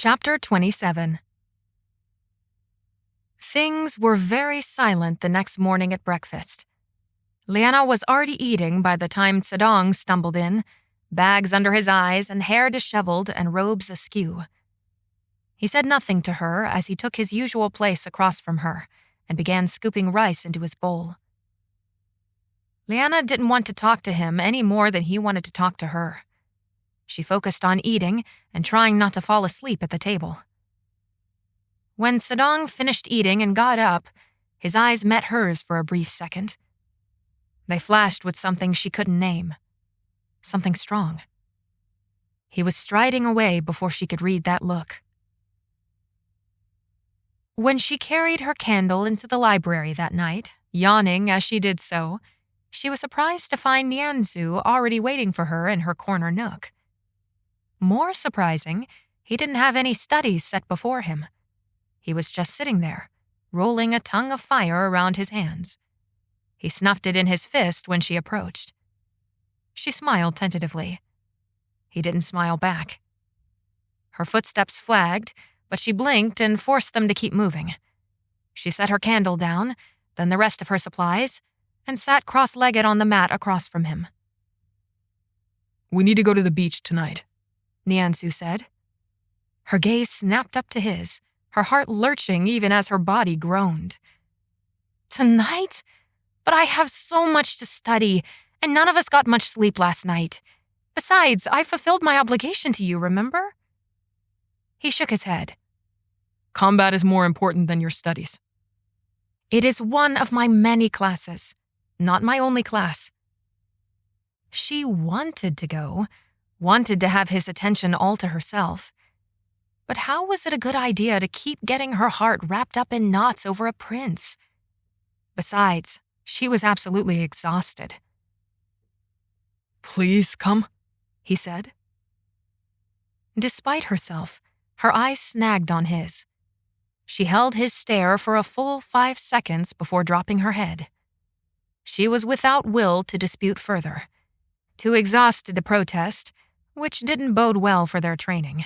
Chapter 27. Things were very silent the next morning at breakfast. Liena was already eating by the time Tsadong stumbled in, bags under his eyes and hair disheveled and robes askew. He said nothing to her as he took his usual place across from her and began scooping rice into his bowl. Liena didn't want to talk to him any more than he wanted to talk to her. She focused on eating and trying not to fall asleep at the table. When Tsadong finished eating and got up, his eyes met hers for a brief second. They flashed with something she couldn't name. Something strong. He was striding away before she could read that look. When she carried her candle into the library that night, yawning as she did so, she was surprised to find Nianzu already waiting for her in her corner nook. More surprising, he didn't have any studies set before him. He was just sitting there, rolling a tongue of fire around his hands. He snuffed it in his fist when she approached. She smiled tentatively. He didn't smile back. Her footsteps flagged, but she blinked and forced them to keep moving. She set her candle down, then the rest of her supplies, and sat cross-legged on the mat across from him. "We need to go to the beach tonight," Nianzu said. Her gaze snapped up to his, her heart lurching even as her body groaned. "Tonight? But I have so much to study, and none of us got much sleep last night. Besides, I fulfilled my obligation to you, remember?" He shook his head. "Combat is more important than your studies." "It is one of my many classes, not my only class." She wanted to go, wanted to have his attention all to herself. But how was it a good idea to keep getting her heart wrapped up in knots over a prince? Besides, she was absolutely exhausted. "Please come," he said. Despite herself, her eyes snagged on his. She held his stare for a full 5 seconds before dropping her head. She was without will to dispute further, too exhausted to protest, which didn't bode well for their training.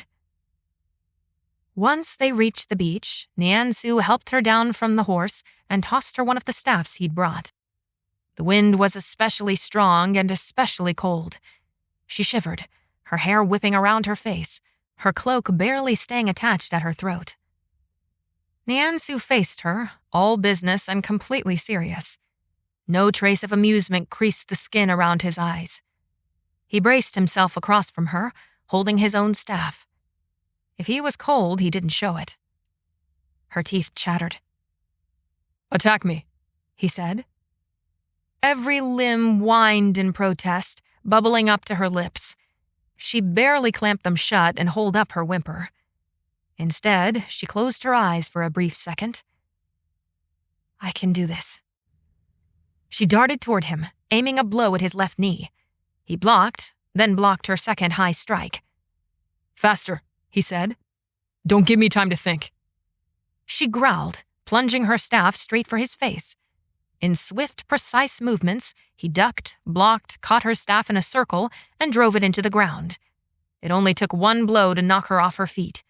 Once they reached the beach, Nianzu helped her down from the horse and tossed her one of the staffs he'd brought. The wind was especially strong and especially cold. She shivered, her hair whipping around her face, her cloak barely staying attached at her throat. Nianzu faced her, all business and completely serious. No trace of amusement creased the skin around his eyes. He braced himself across from her, holding his own staff. If he was cold, he didn't show it. Her teeth chattered. "Attack me," he said. Every limb whined in protest, bubbling up to her lips. She barely clamped them shut and holed up her whimper. Instead, she closed her eyes for a brief second. "I can do this." She darted toward him, aiming a blow at his left knee. He blocked, then blocked her second high strike. "Faster," he said. "Don't give me time to think." She growled, plunging her staff straight for his face. In swift, precise movements, he ducked, blocked, caught her staff in a circle, and drove it into the ground. It only took one blow to knock her off her feet.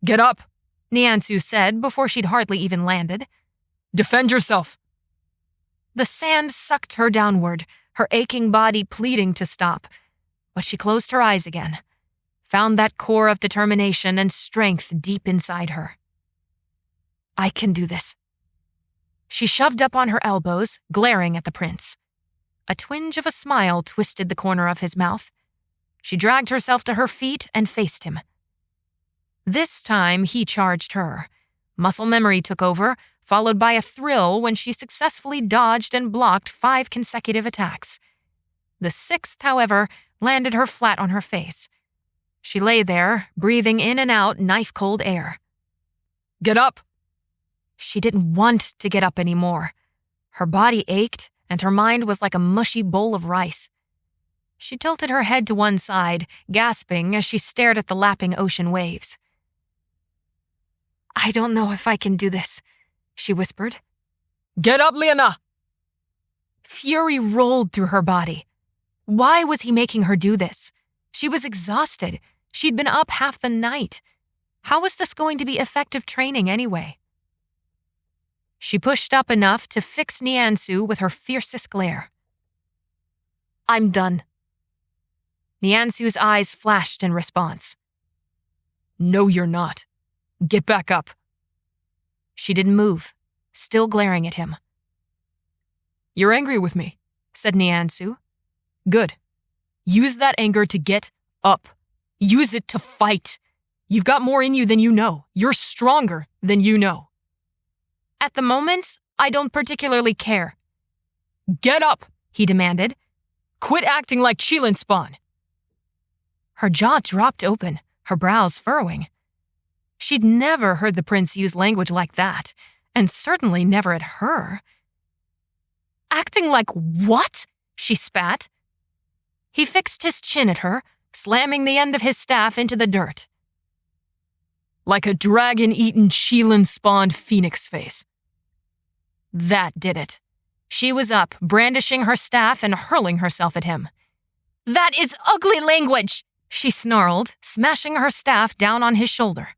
"Get up," Nianzu said before she'd hardly even landed. "Defend yourself." The sand sucked her downward, her aching body pleading to stop. But she closed her eyes again, found that core of determination and strength deep inside her. "I can do this." She shoved up on her elbows, glaring at the prince. A twinge of a smile twisted the corner of his mouth. She dragged herself to her feet and faced him. This time, he charged her. Muscle memory took over, followed by a thrill when she successfully dodged and blocked 5 consecutive attacks. The 6th, however, landed her flat on her face. She lay there, breathing in and out knife-cold air. "Get up!" She didn't want to get up anymore. Her body ached, and her mind was like a mushy bowl of rice. She tilted her head to one side, gasping as she stared at the lapping ocean waves. "I don't know if I can do this," she whispered. "Get up, Liena!" Fury rolled through her body. Why was he making her do this? She was exhausted. She'd been up half the night. How was this going to be effective training anyway? She pushed up enough to fix Niansu with her fiercest glare. I'm done. Niansu's eyes flashed in response. No, you're not. Get back up. She didn't move, still glaring at him. You're angry with me, said Niansu. Good. Use that anger to get up. Use it to fight. You've got more in you than you know. You're stronger than you know. At the moment, I don't particularly care. Get up, he demanded. Quit acting like Qilin spawn. Her jaw dropped open, her brows furrowing. She'd never heard the prince use language like that, and certainly never at her. Acting like what? She spat. He fixed his chin at her, slamming the end of his staff into the dirt. Like a dragon-eaten Qilin-spawned phoenix face. That did it. She was up, brandishing her staff and hurling herself at him. That is ugly language, she snarled, smashing her staff down on his shoulder.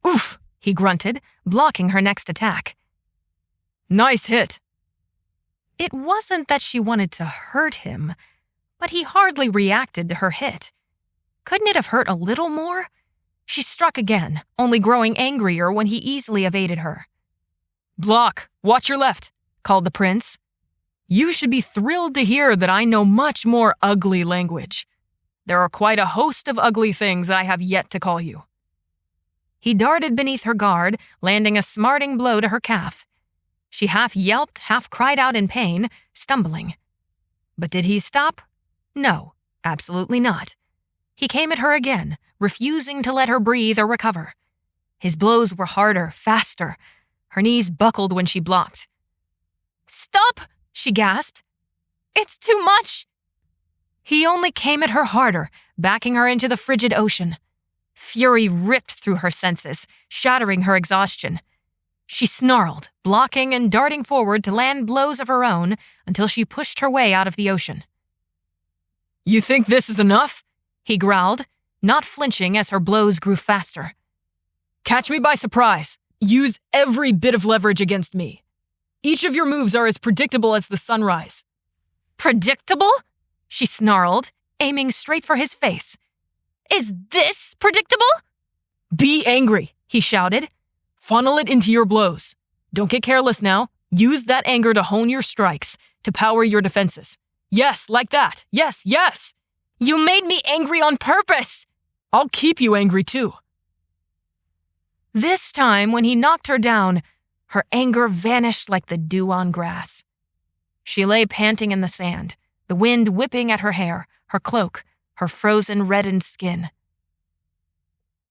Oof, he grunted, blocking her next attack. Nice hit. It wasn't that she wanted to hurt him, but he hardly reacted to her hit. Couldn't it have hurt a little more? She struck again, only growing angrier when he easily evaded her. Block, watch your left, called the prince. You should be thrilled to hear that I know much more ugly language. There are quite a host of ugly things I have yet to call you. He darted beneath her guard, landing a smarting blow to her calf. She half yelped, half cried out in pain, stumbling. But did he stop? No, absolutely not. He came at her again, refusing to let her breathe or recover. His blows were harder, faster. Her knees buckled when she blocked. Stop, she gasped. It's too much. He only came at her harder, backing her into the frigid ocean. Fury ripped through her senses, shattering her exhaustion. She snarled, blocking and darting forward to land blows of her own until she pushed her way out of the ocean. You think this is enough? He growled, not flinching as her blows grew faster. Catch me by surprise. Use every bit of leverage against me. Each of your moves are as predictable as the sunrise. Predictable? She snarled, aiming straight for his face. Is this predictable? Be angry, he shouted. Funnel it into your blows. Don't get careless now. Use that anger to hone your strikes, to power your defenses. Yes, like that. Yes, yes. You made me angry on purpose. I'll keep you angry too. This time, when he knocked her down, her anger vanished like the dew on grass. She lay panting in the sand, the wind whipping at her hair, her cloak, her frozen, reddened skin.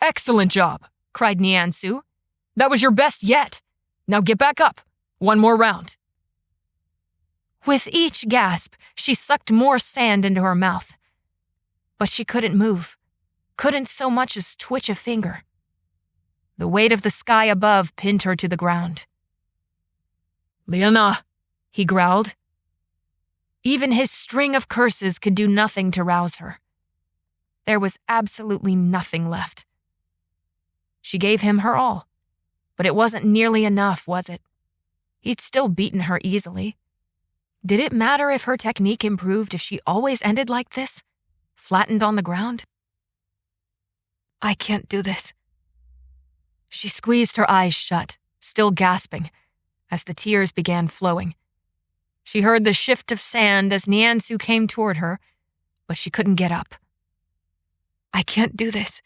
Excellent job, cried Niansu. That was your best yet. Now get back up. One more round. With each gasp, she sucked more sand into her mouth. But she couldn't move, couldn't so much as twitch a finger. The weight of the sky above pinned her to the ground. Liena, he growled. Even his string of curses could do nothing to rouse her. There was absolutely nothing left. She gave him her all, but it wasn't nearly enough, was it? He'd still beaten her easily. Did it matter if her technique improved if she always ended like this, flattened on the ground? I can't do this. She squeezed her eyes shut, still gasping, as the tears began flowing. She heard the shift of sand as Niansu came toward her, but she couldn't get up. I can't do this.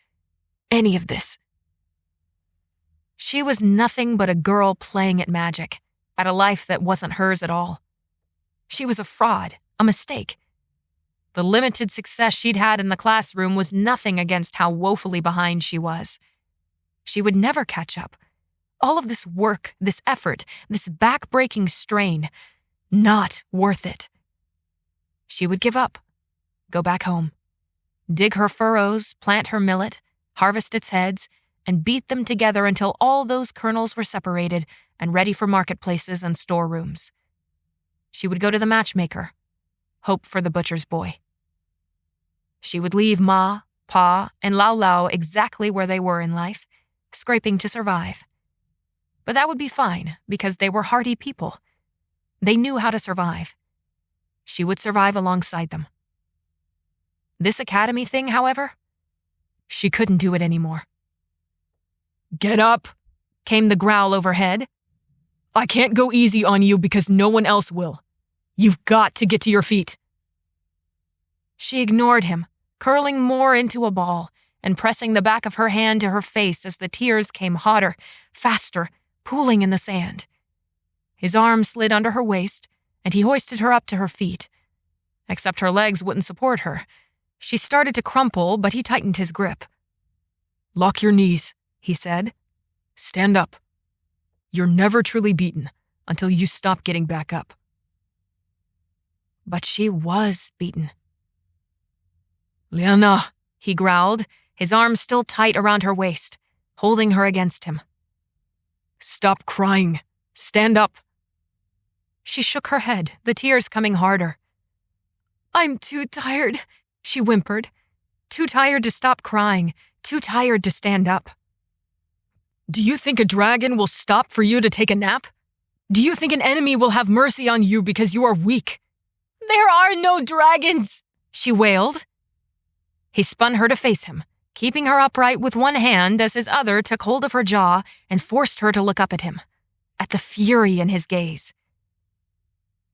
Any of this. She was nothing but a girl playing at magic, at a life that wasn't hers at all. She was a fraud, a mistake. The limited success she'd had in the classroom was nothing against how woefully behind she was. She would never catch up. All of this work, this effort, this back-breaking strain, not worth it. She would give up, go back home, dig her furrows, plant her millet, harvest its heads, and beat them together until all those kernels were separated and ready for marketplaces and storerooms. She would go to the matchmaker, hope for the butcher's boy. She would leave Ma, Pa, and Lao Lao exactly where they were in life, scraping to survive. But that would be fine, because they were hardy people. They knew how to survive. She would survive alongside them. This academy thing, however, she couldn't do it anymore. "Get up," came the growl overhead. "I can't go easy on you because no one else will. You've got to get to your feet." She ignored him, curling more into a ball and pressing the back of her hand to her face as the tears came hotter, faster, pooling in the sand. His arm slid under her waist, and he hoisted her up to her feet. Except her legs wouldn't support her. She started to crumple, but he tightened his grip. "Lock your knees," he said. "Stand up. You're never truly beaten until you stop getting back up." But she was beaten. "Liena," he growled, his arms still tight around her waist, holding her against him. "Stop crying. Stand up." She shook her head, the tears coming harder. "I'm too tired," she whimpered. Too tired to stop crying, too tired to stand up. "Do you think a dragon will stop for you to take a nap? Do you think an enemy will have mercy on you because you are weak?" "There are no dragons," she wailed. He spun her to face him, keeping her upright with one hand as his other took hold of her jaw and forced her to look up at him, at the fury in his gaze.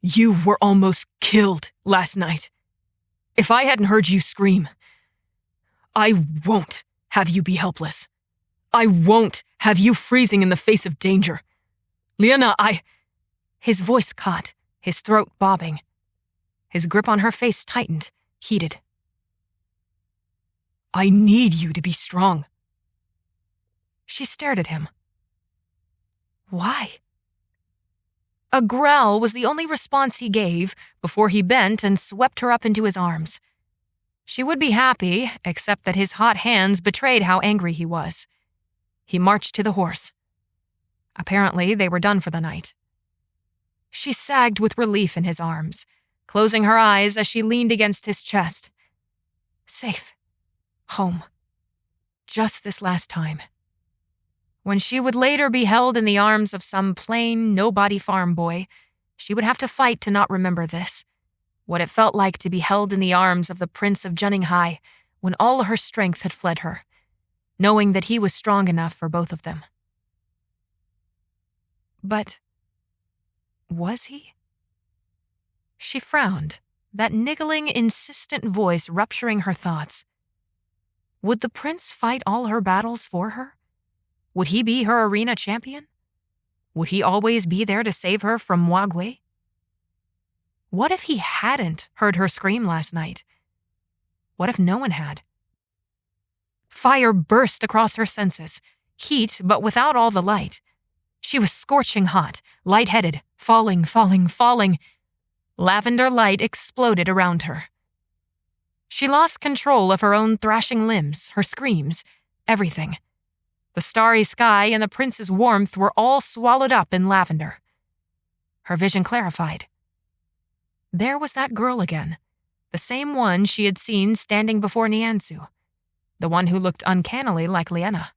"You were almost killed last night. If I hadn't heard you scream, I won't have you be helpless. I won't have you freezing in the face of danger. Liena, His voice caught, his throat bobbing. His grip on her face tightened, heated. "I need you to be strong." She stared at him. Why? A growl was the only response he gave before he bent and swept her up into his arms. She would be happy, except that his hot hands betrayed how angry he was. He marched to the horse. Apparently, they were done for the night. She sagged with relief in his arms, closing her eyes as she leaned against his chest. Safe. Home. Just this last time. When she would later be held in the arms of some plain, nobody farm boy, she would have to fight to not remember this. What it felt like to be held in the arms of the Prince of Junninghai when all her strength had fled her, knowing that he was strong enough for both of them. But was he? She frowned, that niggling, insistent voice rupturing her thoughts. Would the prince fight all her battles for her? Would he be her arena champion? Would he always be there to save her from Wagway? What if he hadn't heard her scream last night? What if no one had? Fire burst across her senses, heat but without all the light. She was scorching hot, lightheaded, falling. Lavender light exploded around her. She lost control of her own thrashing limbs, her screams, everything. The starry sky and the prince's warmth were all swallowed up in lavender. Her vision clarified. There was that girl again, the same one she had seen standing before Niansu, the one who looked uncannily like Liena.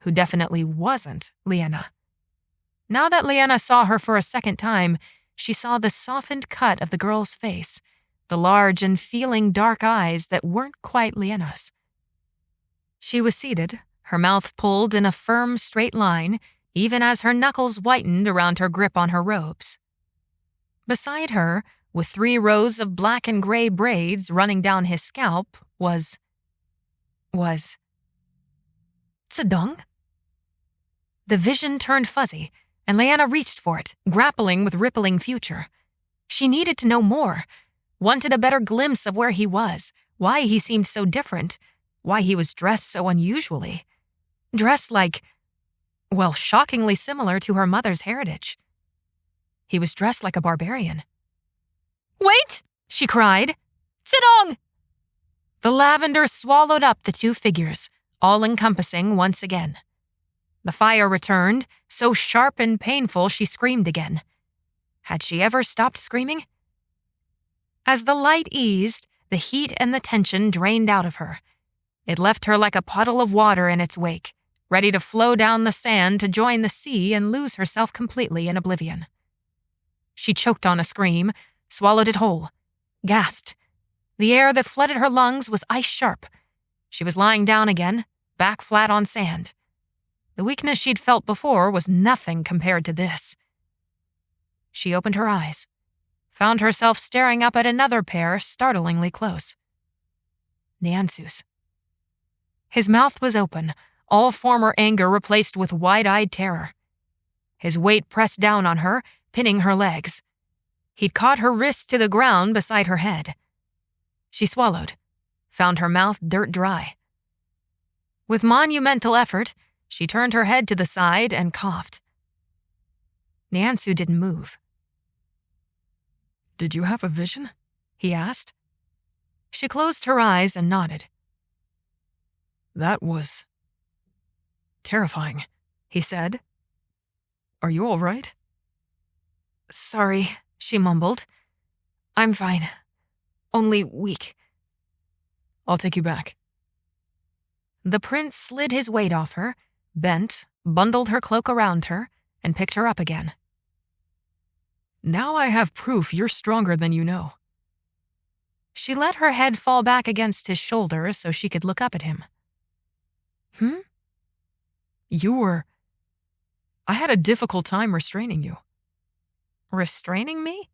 Who definitely wasn't Liena. Now that Liena saw her for a second time, she saw the softened cut of the girl's face, the large and feeling dark eyes that weren't quite Liena's. She was seated, her mouth pulled in a firm, straight line, even as her knuckles whitened around her grip on her robes. Beside her, with 3 rows of black and gray braids running down his scalp, was Zedong? The vision turned fuzzy, and Liena reached for it, grappling with rippling future. She needed to know more, wanted a better glimpse of where he was, why he seemed so different, why he was dressed so unusually. Dressed like, well, shockingly similar to her mother's heritage. He was dressed like a barbarian. "Wait!" she cried. "Zedong!" The lavender swallowed up the 2 figures, all-encompassing once again. The fire returned, so sharp and painful she screamed again. Had she ever stopped screaming? As the light eased, the heat and the tension drained out of her. It left her like a puddle of water in its wake, ready to flow down the sand to join the sea and lose herself completely in oblivion. She choked on a scream, swallowed it whole, gasped. The air that flooded her lungs was ice-sharp. She was lying down again, back flat on sand. The weakness she'd felt before was nothing compared to this. She opened her eyes, found herself staring up at another pair startlingly close. Niansu's. His mouth was open, all former anger replaced with wide-eyed terror. His weight pressed down on her, pinning her legs. He'd caught her wrists to the ground beside her head. She swallowed, found her mouth dirt dry. With monumental effort, she turned her head to the side and coughed. Niansu didn't move. "Did you have a vision?" he asked. She closed her eyes and nodded. "That was terrifying," he said. "Are you all right?" "Sorry," she mumbled. "I'm fine. Only weak." "I'll take you back." The prince slid his weight off her, bent, bundled her cloak around her, and picked her up again. "Now I have proof you're stronger than you know." She let her head fall back against his shoulder so she could look up at him. I had a difficult time restraining you." Restraining me?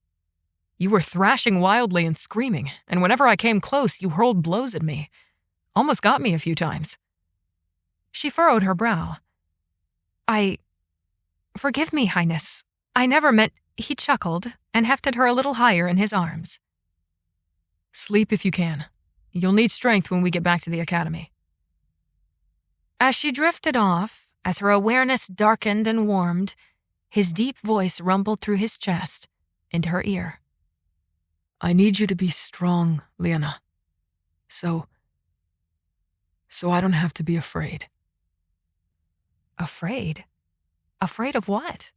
"You were thrashing wildly and screaming, and whenever I came close, you hurled blows at me. Almost got me a few times." She furrowed her brow. Forgive me, Highness. I never meant—" He chuckled and hefted her a little higher in his arms. "Sleep if you can. You'll need strength when we get back to the academy." As she drifted off, as her awareness darkened and warmed, his deep voice rumbled through his chest, into her ear. "I need you to be strong, Liena. So I don't have to be afraid." Afraid? Afraid of what?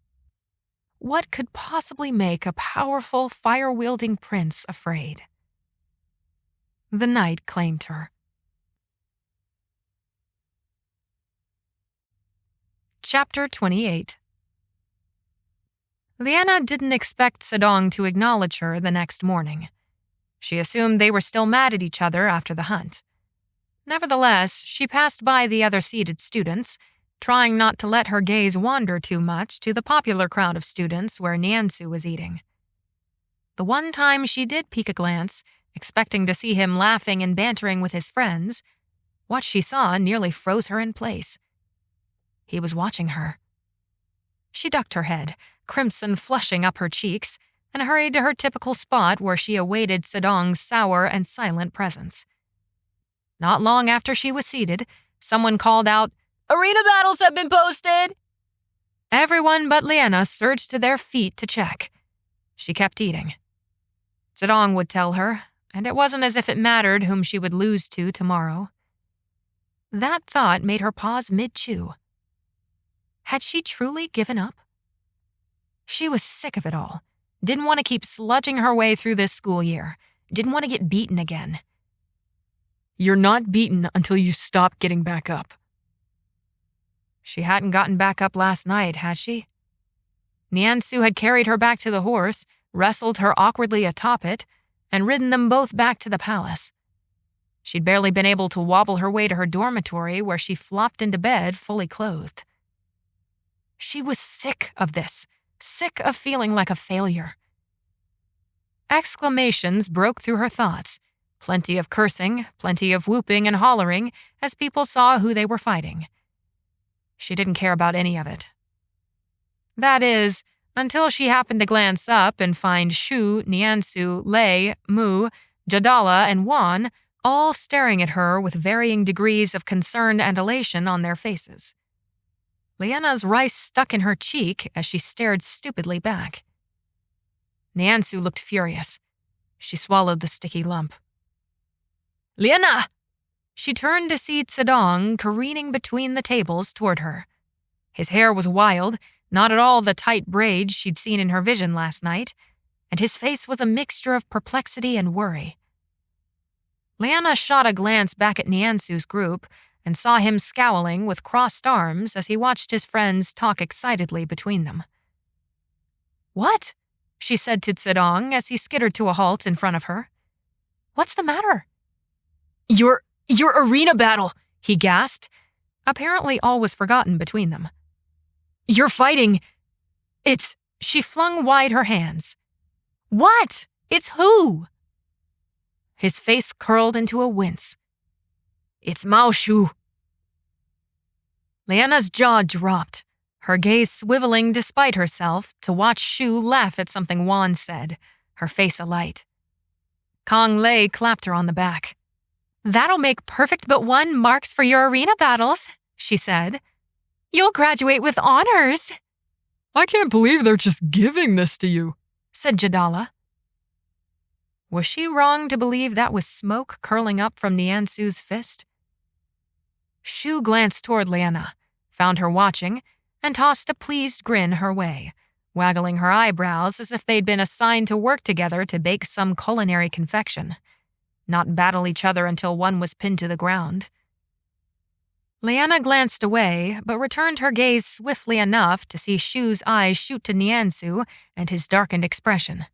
What could possibly make a powerful, fire-wielding prince afraid? The night claimed her. Chapter 28. Liena didn't expect Sedong to acknowledge her the next morning. She assumed they were still mad at each other after the hunt. Nevertheless, she passed by the other seated students, trying not to let her gaze wander too much to the popular crowd of students where Niansu was eating. The one time she did peek a glance, expecting to see him laughing and bantering with his friends, what she saw nearly froze her in place. He was watching her. She ducked her head, crimson flushing up her cheeks, and hurried to her typical spot where she awaited Sedong's sour and silent presence. Not long after she was seated, someone called out, "Arena battles have been posted!" Everyone but Liena surged to their feet to check. She kept eating. Sedong would tell her, and it wasn't as if it mattered whom she would lose to tomorrow. That thought made her pause mid-chew. Had she truly given up? She was sick of it all. Didn't want to keep sludging her way through this school year. Didn't want to get beaten again. "You're not beaten until you stop getting back up." She hadn't gotten back up last night, had she? Niansu had carried her back to the horse, wrestled her awkwardly atop it, and ridden them both back to the palace. She'd barely been able to wobble her way to her dormitory where she flopped into bed fully clothed. She was sick of this, sick of feeling like a failure. Exclamations broke through her thoughts, plenty of cursing, plenty of whooping and hollering as people saw who they were fighting. She didn't care about any of it. That is, until she happened to glance up and find Shu, Niansu, Lei, Mu, Jadala, and Wan all staring at her with varying degrees of concern and elation on their faces. Liena's rice stuck in her cheek as she stared stupidly back. Niansu looked furious. She swallowed the sticky lump. "Liena!" She turned to see Sedong careening between the tables toward her. His hair was wild, not at all the tight braids she'd seen in her vision last night, and his face was a mixture of perplexity and worry. Liena shot a glance back at Niansu's group, and saw him scowling with crossed arms as he watched his friends talk excitedly between them. "What?" she said to Zedong as he skittered to a halt in front of her. "What's the matter?" Your arena battle," he gasped. Apparently all was forgotten between them. "You're fighting. It's..." She flung wide her hands. "What? It's who?" His face curled into a wince. "It's Mao Shu." Liena's jaw dropped, her gaze swiveling despite herself to watch Shu laugh at something Wan said, her face alight. Kong Lei clapped her on the back. "That'll make perfect but one marks for your arena battles," she said. "You'll graduate with honors." "I can't believe they're just giving this to you," said Jadala. Was she wrong to believe that was smoke curling up from Niansu's fist? Shu glanced toward Liena, found her watching, and tossed a pleased grin her way, waggling her eyebrows as if they'd been assigned to work together to bake some culinary confection, not battle each other until one was pinned to the ground. Liena glanced away, but returned her gaze swiftly enough to see Shu's eyes shoot to Niansu and his darkened expression.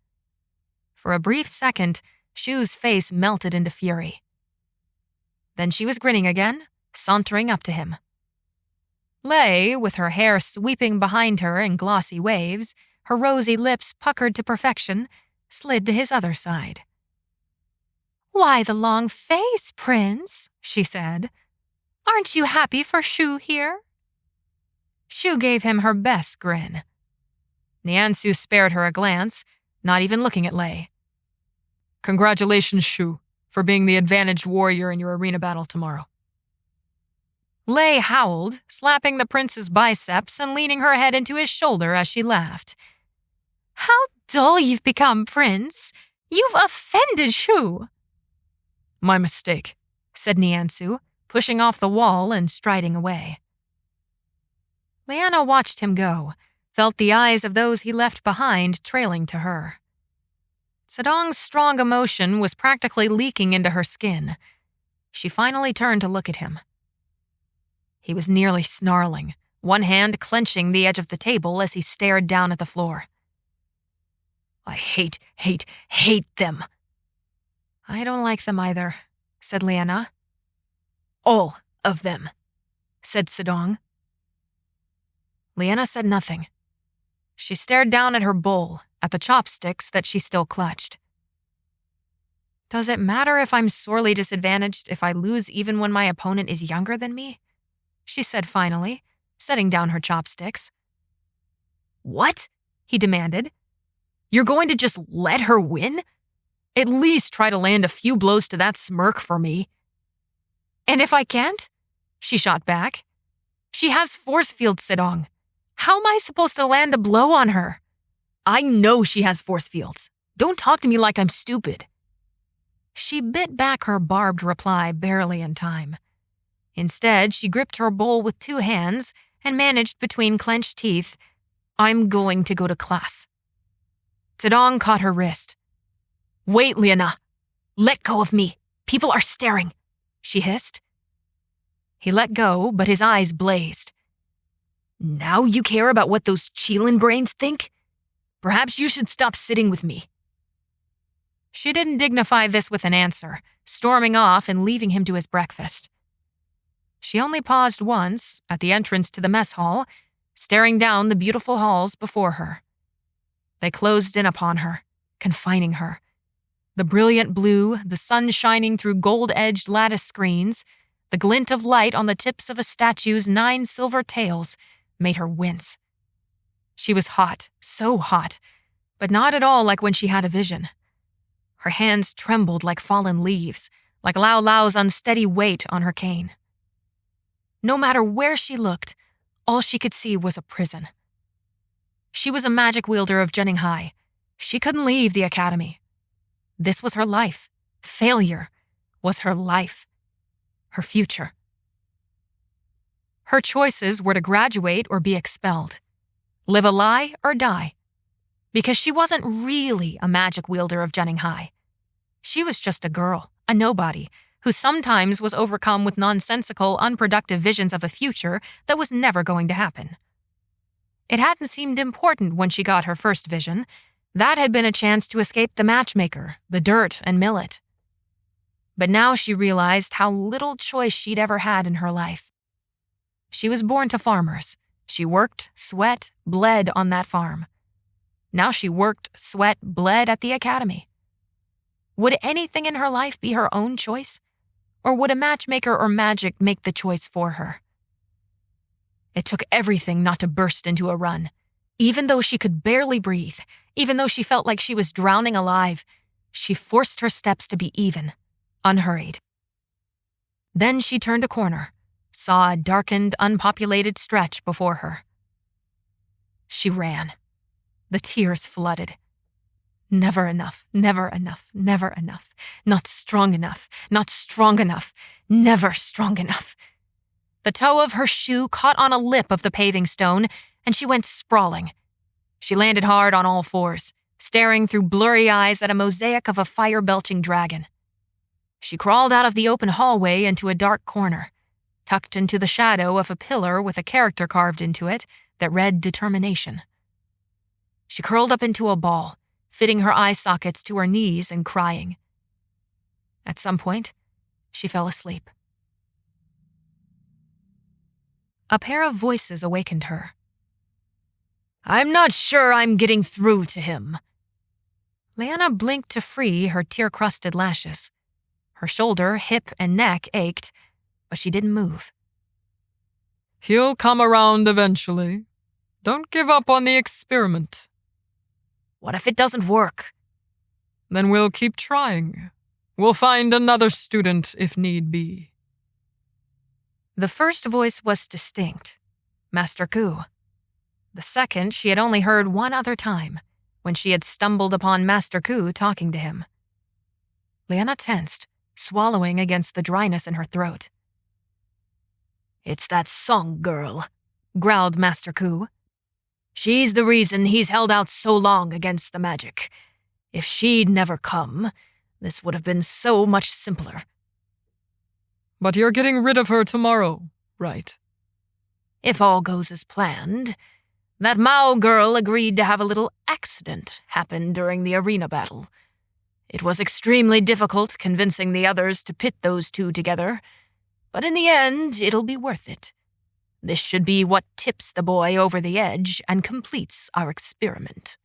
For a brief second, Shu's face melted into fury. Then she was grinning again, sauntering up to him. Lei, with her hair sweeping behind her in glossy waves, her rosy lips puckered to perfection, slid to his other side. "Why the long face, Prince?" she said. "Aren't you happy for Shu here?" Shu gave him her best grin. Niansu spared her a glance, not even looking at Lei. "Congratulations, Shu, for being the advantaged warrior in your arena battle tomorrow." Lei howled, slapping the prince's biceps and leaning her head into his shoulder as she laughed. "How dull you've become, Prince! You've offended Shu!" "My mistake," said Niansu, pushing off the wall and striding away. Liena watched him go, felt the eyes of those he left behind trailing to her. Zedong's strong emotion was practically leaking into her skin. She finally turned to look at him. He was nearly snarling, one hand clenching the edge of the table as he stared down at the floor. "I hate them." "I don't like them either," said Liena. "All of them," said Zedong. Liena said nothing. She stared down at her bowl, at the chopsticks that she still clutched. "Does it matter if I'm sorely disadvantaged if I lose even when my opponent is younger than me?" she said finally, setting down her chopsticks. "What?" he demanded. "You're going to just let her win? At least try to land a few blows to that smirk for me." "And if I can't?" she shot back. "She has force field, Zedong. How am I supposed to land a blow on her?" "I know she has force fields. Don't talk to me like I'm stupid." She bit back her barbed reply barely in time. Instead, she gripped her bowl with two hands and managed between clenched teeth, "I'm going to go to class." Zedong caught her wrist. "Wait, Liena. Let go of me. People are staring," she hissed. He let go, but his eyes blazed. "Now you care about what those Qilin brains think? Perhaps you should stop sitting with me." She didn't dignify this with an answer, storming off and leaving him to his breakfast. She only paused once, at the entrance to the mess hall, staring down the beautiful halls before her. They closed in upon her, confining her. The brilliant blue, the sun shining through gold-edged lattice screens, the glint of light on the tips of a statue's 9 silver tails made her wince. She was hot, so hot, but not at all like when she had a vision. Her hands trembled like fallen leaves, like Lao Lao's unsteady weight on her cane. No matter where she looked, all she could see was a prison. She was a magic wielder of Zhenninghai. She couldn't leave the academy. This was her life. Failure was her life. Her future. Her choices were to graduate or be expelled. Live a lie or die. Because she wasn't really a magic wielder of Zhenninghai. She was just a girl, a nobody, who sometimes was overcome with nonsensical, unproductive visions of a future that was never going to happen. It hadn't seemed important when she got her first vision. That had been a chance to escape the matchmaker, the dirt, and millet. But now she realized how little choice she'd ever had in her life. She was born to farmers. She worked, sweat, bled on that farm. Now she worked, sweat, bled at the academy. Would anything in her life be her own choice? Or would a matchmaker or magic make the choice for her? It took everything not to burst into a run. Even though she could barely breathe, even though she felt like she was drowning alive, she forced her steps to be even, unhurried. Then she turned a corner, saw a darkened, unpopulated stretch before her. She ran. The tears flooded. Never enough, never enough, never enough. Not strong enough, not strong enough, never strong enough. The toe of her shoe caught on a lip of the paving stone, and she went sprawling. She landed hard on all fours, staring through blurry eyes at a mosaic of a fire-belching dragon. She crawled out of the open hallway into a dark corner, tucked into the shadow of a pillar with a character carved into it that read determination. She curled up into a ball, fitting her eye sockets to her knees and crying. At some point, she fell asleep. A pair of voices awakened her. "I'm not sure I'm getting through to him." Liena blinked to free her tear-crusted lashes. Her shoulder, hip, and neck ached, but she didn't move. "He'll come around eventually. Don't give up on the experiment." "What if it doesn't work?" "Then we'll keep trying. We'll find another student if need be." The first voice was distinct, Master Ku. The second she had only heard one other time, when she had stumbled upon Master Ku talking to him. Liena tensed, swallowing against the dryness in her throat. "It's that Song girl," growled Master Ku. "She's the reason he's held out so long against the magic. If she'd never come, this would have been so much simpler." "But you're getting rid of her tomorrow, right?" "If all goes as planned. That Mao girl agreed to have a little accident happen during the arena battle. It was extremely difficult convincing the others to pit those two together, but in the end, it'll be worth it. This should be what tips the boy over the edge and completes our experiment."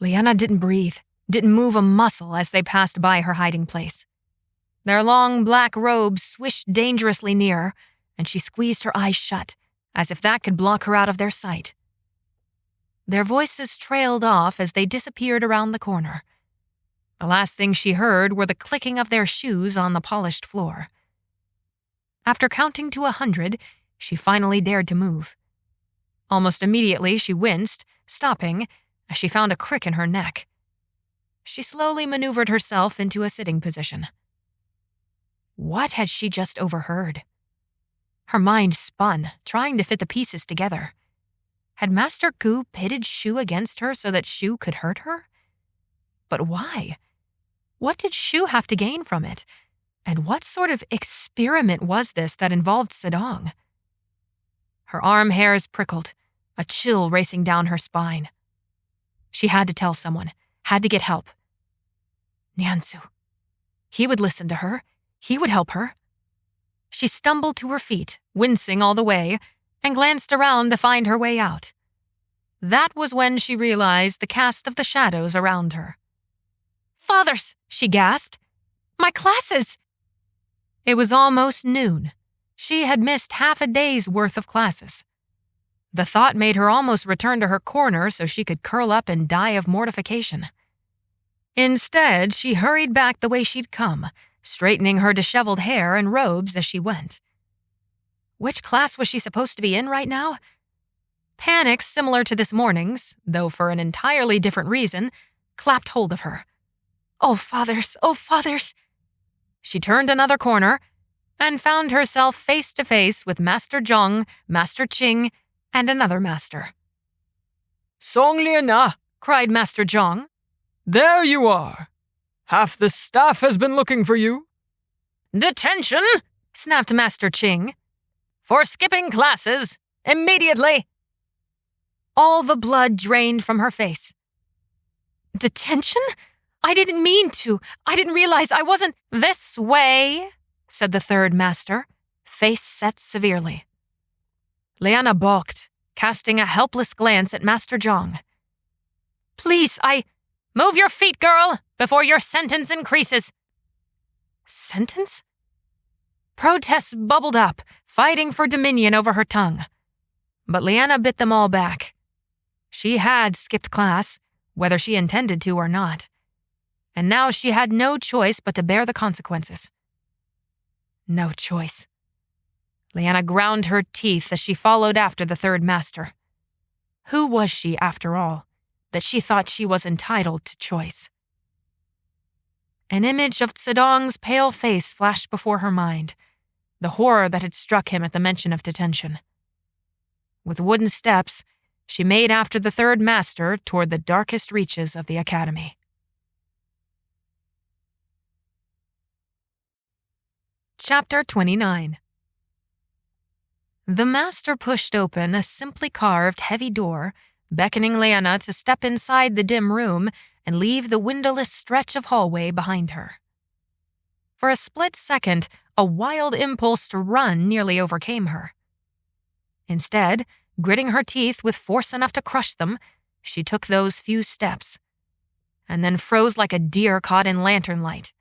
Liena didn't breathe, didn't move a muscle as they passed by her hiding place. Their long black robes swished dangerously near, and she squeezed her eyes shut, as if that could block her out of their sight. Their voices trailed off as they disappeared around the corner. The last thing she heard were the clicking of their shoes on the polished floor. After counting to 100, she finally dared to move. Almost immediately, she winced, stopping, as she found a crick in her neck. She slowly maneuvered herself into a sitting position. What had she just overheard? Her mind spun, trying to fit the pieces together. Had Master Ku pitted Shu against her so that Shu could hurt her? But why? What did Shu have to gain from it? And what sort of experiment was this that involved Sedong? Her arm hairs prickled, a chill racing down her spine. She had to tell someone, had to get help. Niansu. He would listen to her. He would help her. She stumbled to her feet, wincing all the way, and glanced around to find her way out. That was when she realized the cast of the shadows around her. "Fathers," she gasped. "My classes!" It was almost noon. She had missed half a day's worth of classes. The thought made her almost return to her corner so she could curl up and die of mortification. Instead, she hurried back the way she'd come, straightening her disheveled hair and robes as she went. Which class was she supposed to be in right now? Panic similar to this morning's, though for an entirely different reason, clapped hold of her. "Oh, fathers, oh, fathers!" She turned another corner and found herself face to face with Master Zhong, Master Qing, and another master. "Song Liena!" cried Master Zhong. "There you are!" Half the staff has been looking for you." "Detention!" snapped Master Ching. "For skipping classes! Immediately!" All the blood drained from her face. "Detention? I didn't mean to. I didn't realize I wasn't—" "This way," said the third master, face set severely. Liena balked, casting a helpless glance at Master Zhang. "Please, Move your feet, girl, before your sentence increases." Sentence? Protests bubbled up, fighting for dominion over her tongue. But Liena bit them all back. She had skipped class, whether she intended to or not. And now she had no choice but to bear the consequences. No choice. Liena ground her teeth as she followed after the third master. Who was she, after all, that she thought she was entitled to choice? An image of Zedong's pale face flashed before her mind, the horror that had struck him at the mention of detention. With wooden steps, she made after the third master toward the darkest reaches of the academy. Chapter 29. The master pushed open a simply carved heavy door, beckoning Liena to step inside the dim room and leave the windowless stretch of hallway behind her. For a split second, a wild impulse to run nearly overcame her. Instead, gritting her teeth with force enough to crush them, she took those few steps, and then froze like a deer caught in lantern light.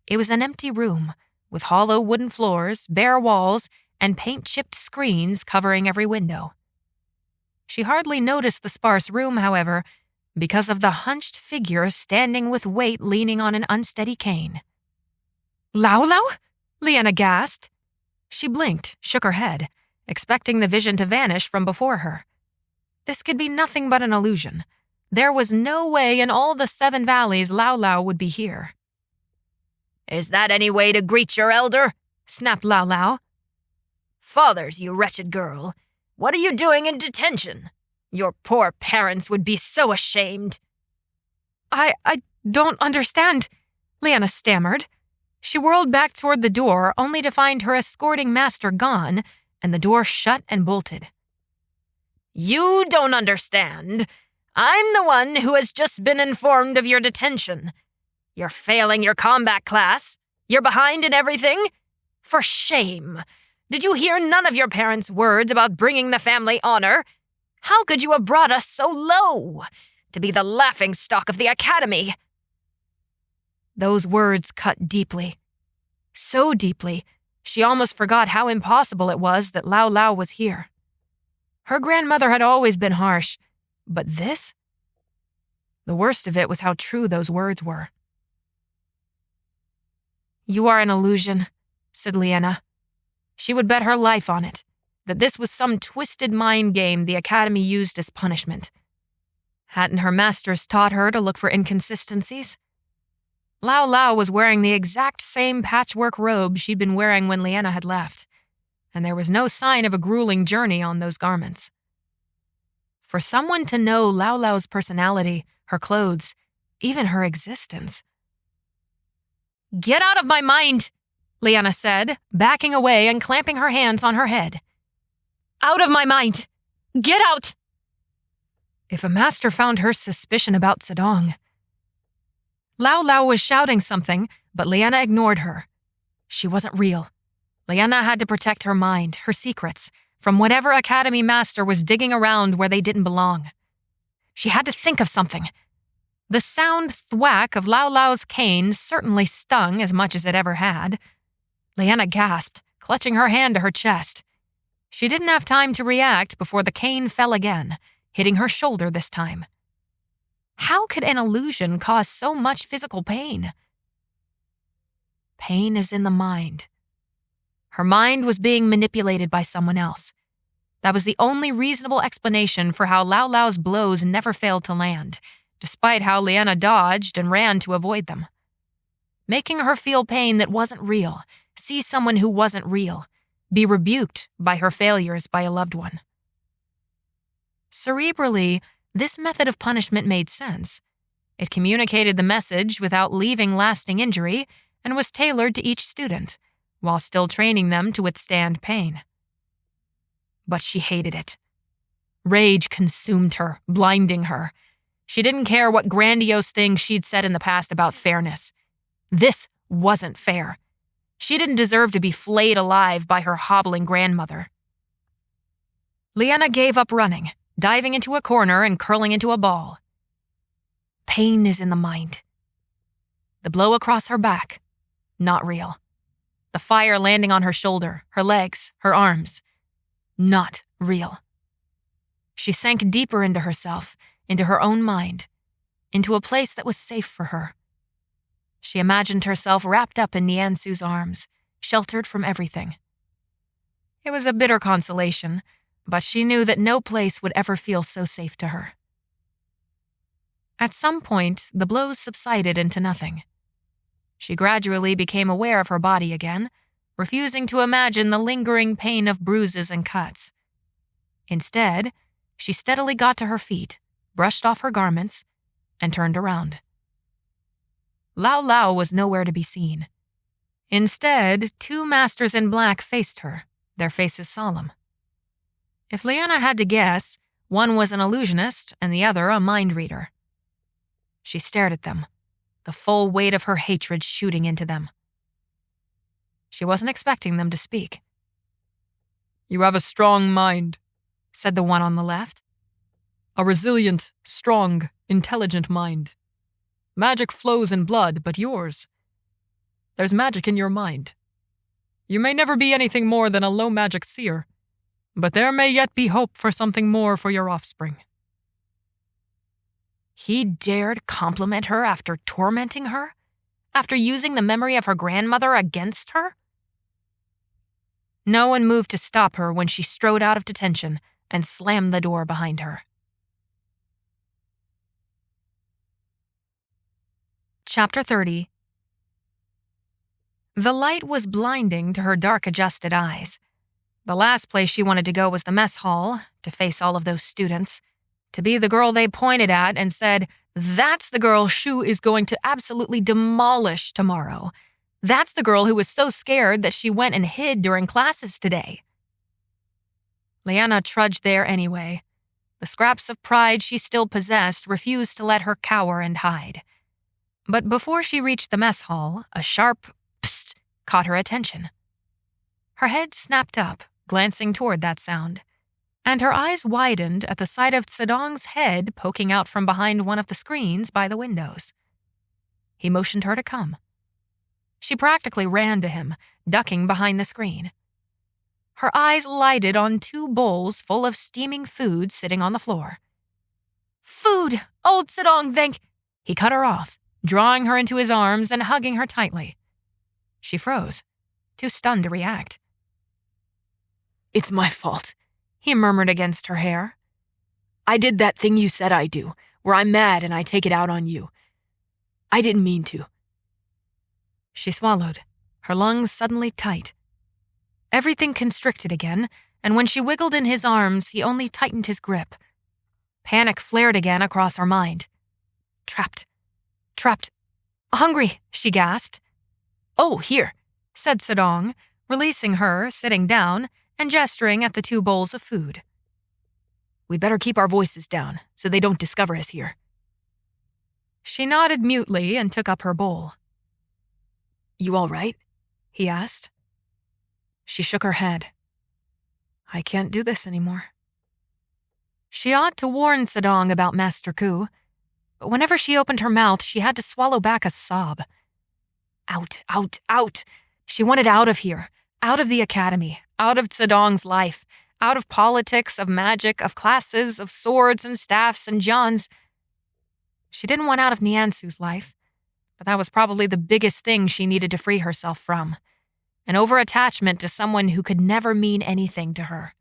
It was an empty room, with hollow wooden floors, bare walls, and paint-chipped screens covering every window. She hardly noticed the sparse room, however, because of the hunched figure standing with weight leaning on an unsteady cane. "Lao Lao?" Liena gasped. She blinked, shook her head, expecting the vision to vanish from before her. This could be nothing but an illusion. There was no way in all the 7 valleys Lao Lao would be here. "Is that any way to greet your elder?" snapped Lao Lao. "Fathers, you wretched girl. What are you doing in detention? Your poor parents would be so ashamed." I don't understand," Liena stammered. She whirled back toward the door, only to find her escorting master gone, and the door shut and bolted. "You don't understand. I'm the one who has just been informed of your detention. You're failing your combat class. You're behind in everything. For shame. Did you hear none of your parents' words about bringing the family honor? How could you have brought us so low? To be the laughingstock of the academy." Those words cut deeply. So deeply, she almost forgot how impossible it was that Lao Lao was here. Her grandmother had always been harsh, but this? The worst of it was how true those words were. "You are an illusion," said Liena. She would bet her life on it, that this was some twisted mind game the academy used as punishment. Hadn't her masters taught her to look for inconsistencies? Lao Lao was wearing the exact same patchwork robe she'd been wearing when Liena had left, and there was no sign of a grueling journey on those garments. For someone to know Lao Lao's personality, her clothes, even her existence. "Get out of my mind!" Liena said, backing away and clamping her hands on her head. "Out of my mind! Get out!" If a master found her suspicion about Zedong. Lao Lao was shouting something, but Liena ignored her. She wasn't real. Liena had to protect her mind, her secrets, from whatever academy master was digging around where they didn't belong. She had to think of something. The sound thwack of Lao Lao's cane certainly stung as much as it ever had. Liena gasped, clutching her hand to her chest. She didn't have time to react before the cane fell again, hitting her shoulder this time. How could an illusion cause so much physical pain? Pain is in the mind. Her mind was being manipulated by someone else. That was the only reasonable explanation for how Lao Lao's blows never failed to land, despite how Liena dodged and ran to avoid them. Making her feel pain that wasn't real, see someone who wasn't real, be rebuked by her failures by a loved one. Cerebrally, this method of punishment made sense. It communicated the message without leaving lasting injury and was tailored to each student, while still training them to withstand pain. But she hated it. Rage consumed her, blinding her. She didn't care what grandiose things she'd said in the past about fairness. This wasn't fair. She didn't deserve to be flayed alive by her hobbling grandmother. Liena gave up running, diving into a corner and curling into a ball. Pain is in the mind. The blow across her back, not real. The fire landing on her shoulder, her legs, her arms, not real. She sank deeper into herself, into her own mind, into a place that was safe for her. She imagined herself wrapped up in Niansu's arms, sheltered from everything. It was a bitter consolation, but she knew that no place would ever feel so safe to her. At some point, the blows subsided into nothing. She gradually became aware of her body again, refusing to imagine the lingering pain of bruises and cuts. Instead, she steadily got to her feet, brushed off her garments, and turned around. Lao Lao was nowhere to be seen. Instead, two masters in black faced her, their faces solemn. If Liena had to guess, one was an illusionist and the other a mind reader. She stared at them, the full weight of her hatred shooting into them. She wasn't expecting them to speak. You have a strong mind, said the one on the left. A resilient, strong, intelligent mind. Magic flows in blood, but yours. There's magic in your mind. You may never be anything more than a low magic seer, but there may yet be hope for something more for your offspring. He dared compliment her after tormenting her? After using the memory of her grandmother against her? No one moved to stop her when she strode out of detention and slammed the door behind her. Chapter 30. The light was blinding to her dark-adjusted eyes. The last place she wanted to go was the mess hall, to face all of those students, to be the girl they pointed at and said, "That's the girl Shu is going to absolutely demolish tomorrow. That's the girl who was so scared that she went and hid during classes today." Liena trudged there anyway. The scraps of pride she still possessed refused to let her cower and hide. But before she reached the mess hall, a sharp psst caught her attention. Her head snapped up, glancing toward that sound, and her eyes widened at the sight of Zedong's head poking out from behind one of the screens by the windows. He motioned her to come. She practically ran to him, ducking behind the screen. Her eyes lighted on two bowls full of steaming food sitting on the floor. "Food! Old Zedong, thank—" He cut her off, drawing her into his arms and hugging her tightly. She froze, too stunned to react. "It's my fault," he murmured against her hair. "I did that thing you said I do, where I'm mad and I take it out on you. I didn't mean to." She swallowed, her lungs suddenly tight. Everything constricted again, and when she wiggled in his arms, he only tightened his grip. Panic flared again across her mind. Trapped. Hungry, she gasped. "Oh, here," said Zedong, releasing her, sitting down, and gesturing at the two bowls of food. "We better keep our voices down, so they don't discover us here." She nodded mutely and took up her bowl. "You all right?" he asked. She shook her head. "I can't do this anymore." She ought to warn Zedong about Master Ku, but whenever she opened her mouth, she had to swallow back a sob. Out. She wanted out of here, out of the academy, out of Zedong's life, out of politics, of magic, of classes, of swords and staffs and John's. She didn't want out of Niansu's life, but that was probably the biggest thing she needed to free herself from. An over-attachment to someone who could never mean anything to her.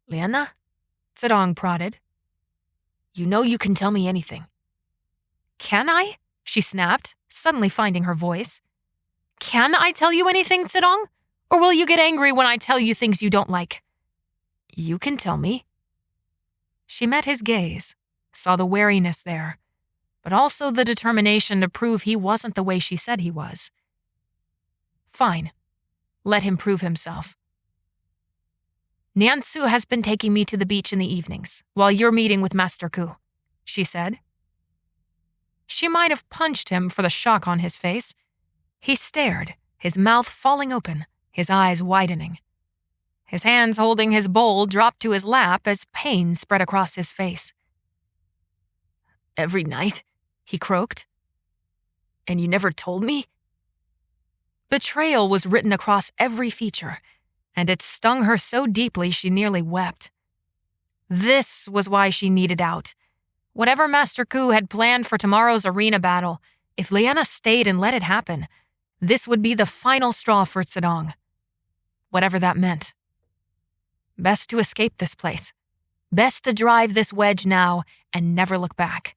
"Liena?" Zedong prodded. "You know you can tell me anything." "Can I?" she snapped, suddenly finding her voice. "Can I tell you anything, Zedong? Or will you get angry when I tell you things you don't like?" "You can tell me." She met his gaze, saw the wariness there, but also the determination to prove he wasn't the way she said he was. Fine. Let him prove himself. Niansu has been taking me to the beach in the evenings, while you're meeting with Master Ku, she said. She might have punched him for the shock on his face. He stared, his mouth falling open, his eyes widening. His hands holding his bowl dropped to his lap as pain spread across his face. Every night, he croaked. And you never told me? Betrayal was written across every feature, and it stung her so deeply she nearly wept. This was why she needed out. Whatever Master Ku had planned for tomorrow's arena battle, if Liena stayed and let it happen, this would be the final straw for Zedong. Whatever that meant. Best to escape this place. Best to drive this wedge now and never look back.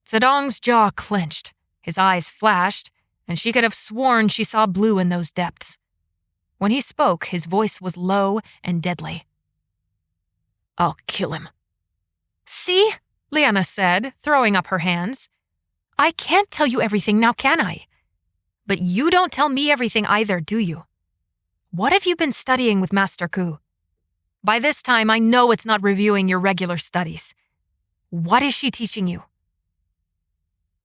Zedong's jaw clenched, his eyes flashed, and she could have sworn she saw blue in those depths. When he spoke, his voice was low and deadly. I'll kill him. See? Liena said, throwing up her hands. I can't tell you everything now, can I? But you don't tell me everything either, do you? What have you been studying with Master Ku? By this time, I know it's not reviewing your regular studies. What is she teaching you?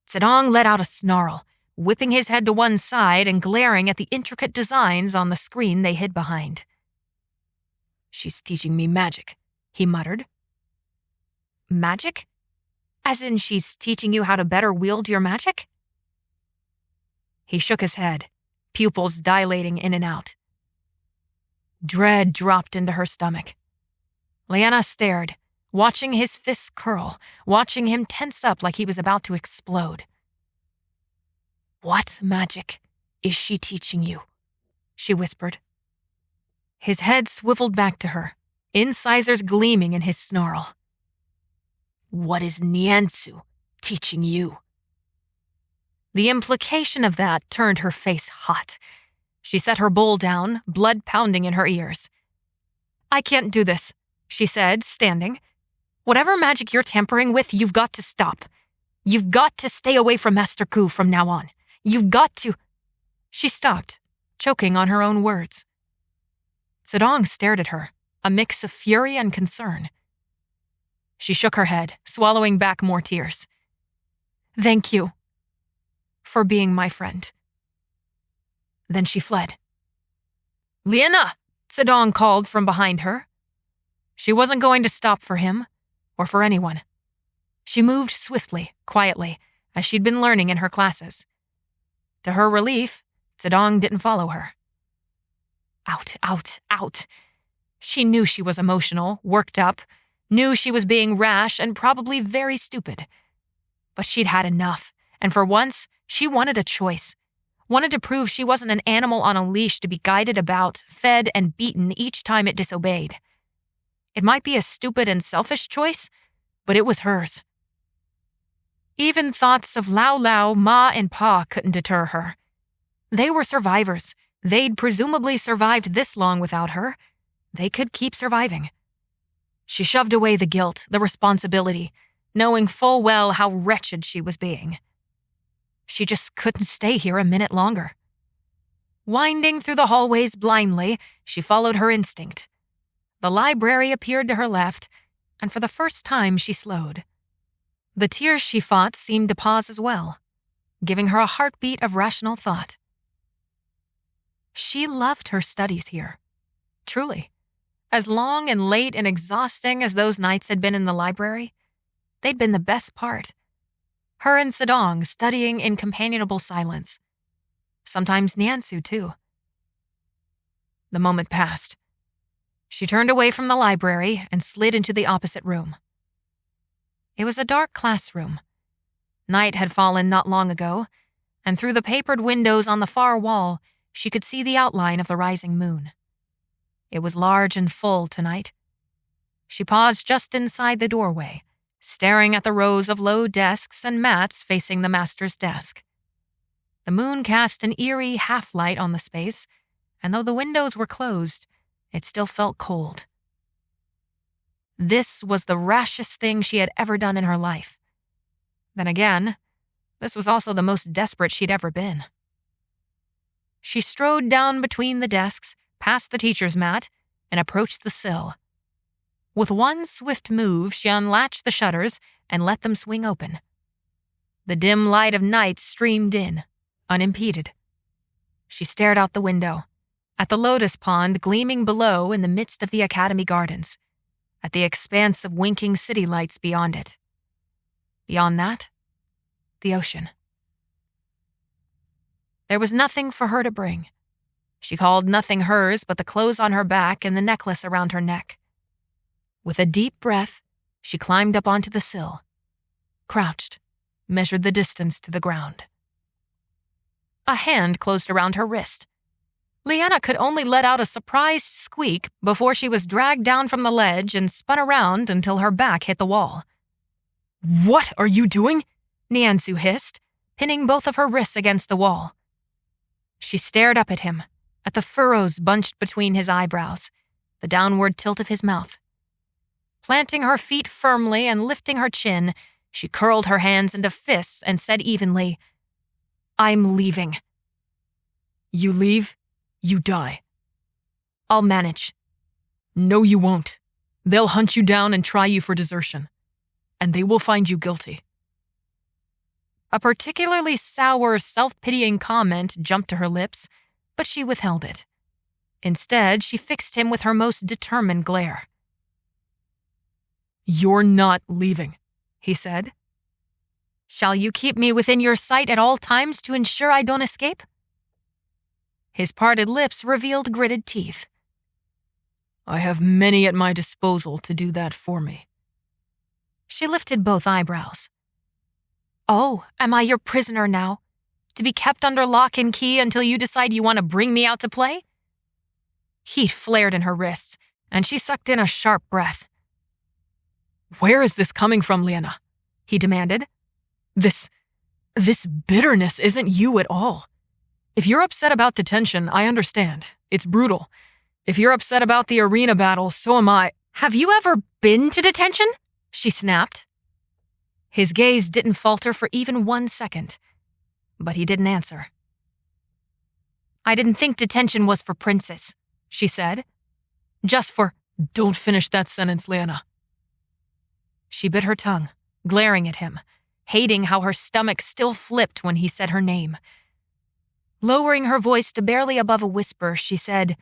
Zedong let out a snarl, whipping his head to one side and glaring at the intricate designs on the screen they hid behind. She's teaching me magic, he muttered. Magic? As in she's teaching you how to better wield your magic? He shook his head, pupils dilating in and out. Dread dropped into her stomach. Liena stared, watching his fists curl, watching him tense up like he was about to explode. What magic is she teaching you? She whispered. His head swiveled back to her, incisors gleaming in his snarl. What is Niansu teaching you? The implication of that turned her face hot. She set her bowl down, blood pounding in her ears. I can't do this, she said, standing. Whatever magic you're tampering with, you've got to stop. You've got to stay away from Master Ku from now on. You've got to... She stopped, choking on her own words. Zedong stared at her, a mix of fury and concern. She shook her head, swallowing back more tears. Thank you for being my friend. Then she fled. Liena! Zedong called from behind her. She wasn't going to stop for him, or for anyone. She moved swiftly, quietly, as she'd been learning in her classes. To her relief, Zedong didn't follow her. Out, out, out. She knew she was emotional, worked up, knew she was being rash and probably very stupid. But she'd had enough, and for once, she wanted a choice. Wanted to prove she wasn't an animal on a leash to be guided about, fed, and beaten each time it disobeyed. It might be a stupid and selfish choice, but it was hers. Even thoughts of Lao Lao, Ma, and Pa couldn't deter her. They were survivors. They'd presumably survived this long without her. They could keep surviving. She shoved away the guilt, the responsibility, knowing full well how wretched she was being. She just couldn't stay here a minute longer. Winding through the hallways blindly, she followed her instinct. The library appeared to her left, and for the first time she slowed. The tears she fought seemed to pause as well, giving her a heartbeat of rational thought. She loved her studies here. Truly. As long and late and exhausting as those nights had been in the library, they'd been the best part. Her and Zedong studying in companionable silence. Sometimes Niansu, too. The moment passed. She turned away from the library and slid into the opposite room. It was a dark classroom. Night had fallen not long ago, and through the papered windows on the far wall, she could see the outline of the rising moon. It was large and full tonight. She paused just inside the doorway, staring at the rows of low desks and mats facing the master's desk. The moon cast an eerie half-light on the space, and though the windows were closed, it still felt cold. This was the rashest thing she had ever done in her life. Then again, this was also the most desperate she'd ever been. She strode down between the desks, past the teacher's mat, and approached the sill. With one swift move, she unlatched the shutters and let them swing open. The dim light of night streamed in, unimpeded. She stared out the window, at the lotus pond gleaming below in the midst of the academy gardens, at the expanse of winking city lights beyond it. Beyond that, the ocean. There was nothing for her to bring. She called nothing hers but the clothes on her back and the necklace around her neck. With a deep breath, she climbed up onto the sill, crouched, measured the distance to the ground. A hand closed around her wrist. Liena could only let out a surprised squeak before she was dragged down from the ledge and spun around until her back hit the wall. What are you doing? Niansu hissed, pinning both of her wrists against the wall. She stared up at him, at the furrows bunched between his eyebrows, the downward tilt of his mouth. Planting her feet firmly and lifting her chin, she curled her hands into fists and said evenly, "I'm leaving." You leave, you die. "I'll manage." No, you won't. They'll hunt you down and try you for desertion. And they will find you guilty. A particularly sour, self-pitying comment jumped to her lips, but she withheld it. Instead, she fixed him with her most determined glare. You're not leaving, he said. "Shall you keep me within your sight at all times to ensure I don't escape?" His parted lips revealed gritted teeth. I have many at my disposal to do that for me. She lifted both eyebrows. "Oh, am I your prisoner now? To be kept under lock and key until you decide you want to bring me out to play?" Heat flared in her wrists, and she sucked in a sharp breath. Where is this coming from, Liena? He demanded. This bitterness isn't you at all. If you're upset about detention, I understand. It's brutal. If you're upset about the arena battle, so am I. "Have you ever been to detention?" she snapped. His gaze didn't falter for even 1 second, but he didn't answer. "I didn't think detention was for princes," she said. "Just for—" Don't finish that sentence, Liena. She bit her tongue, glaring at him, hating how her stomach still flipped when he said her name. Lowering her voice to barely above a whisper, she said,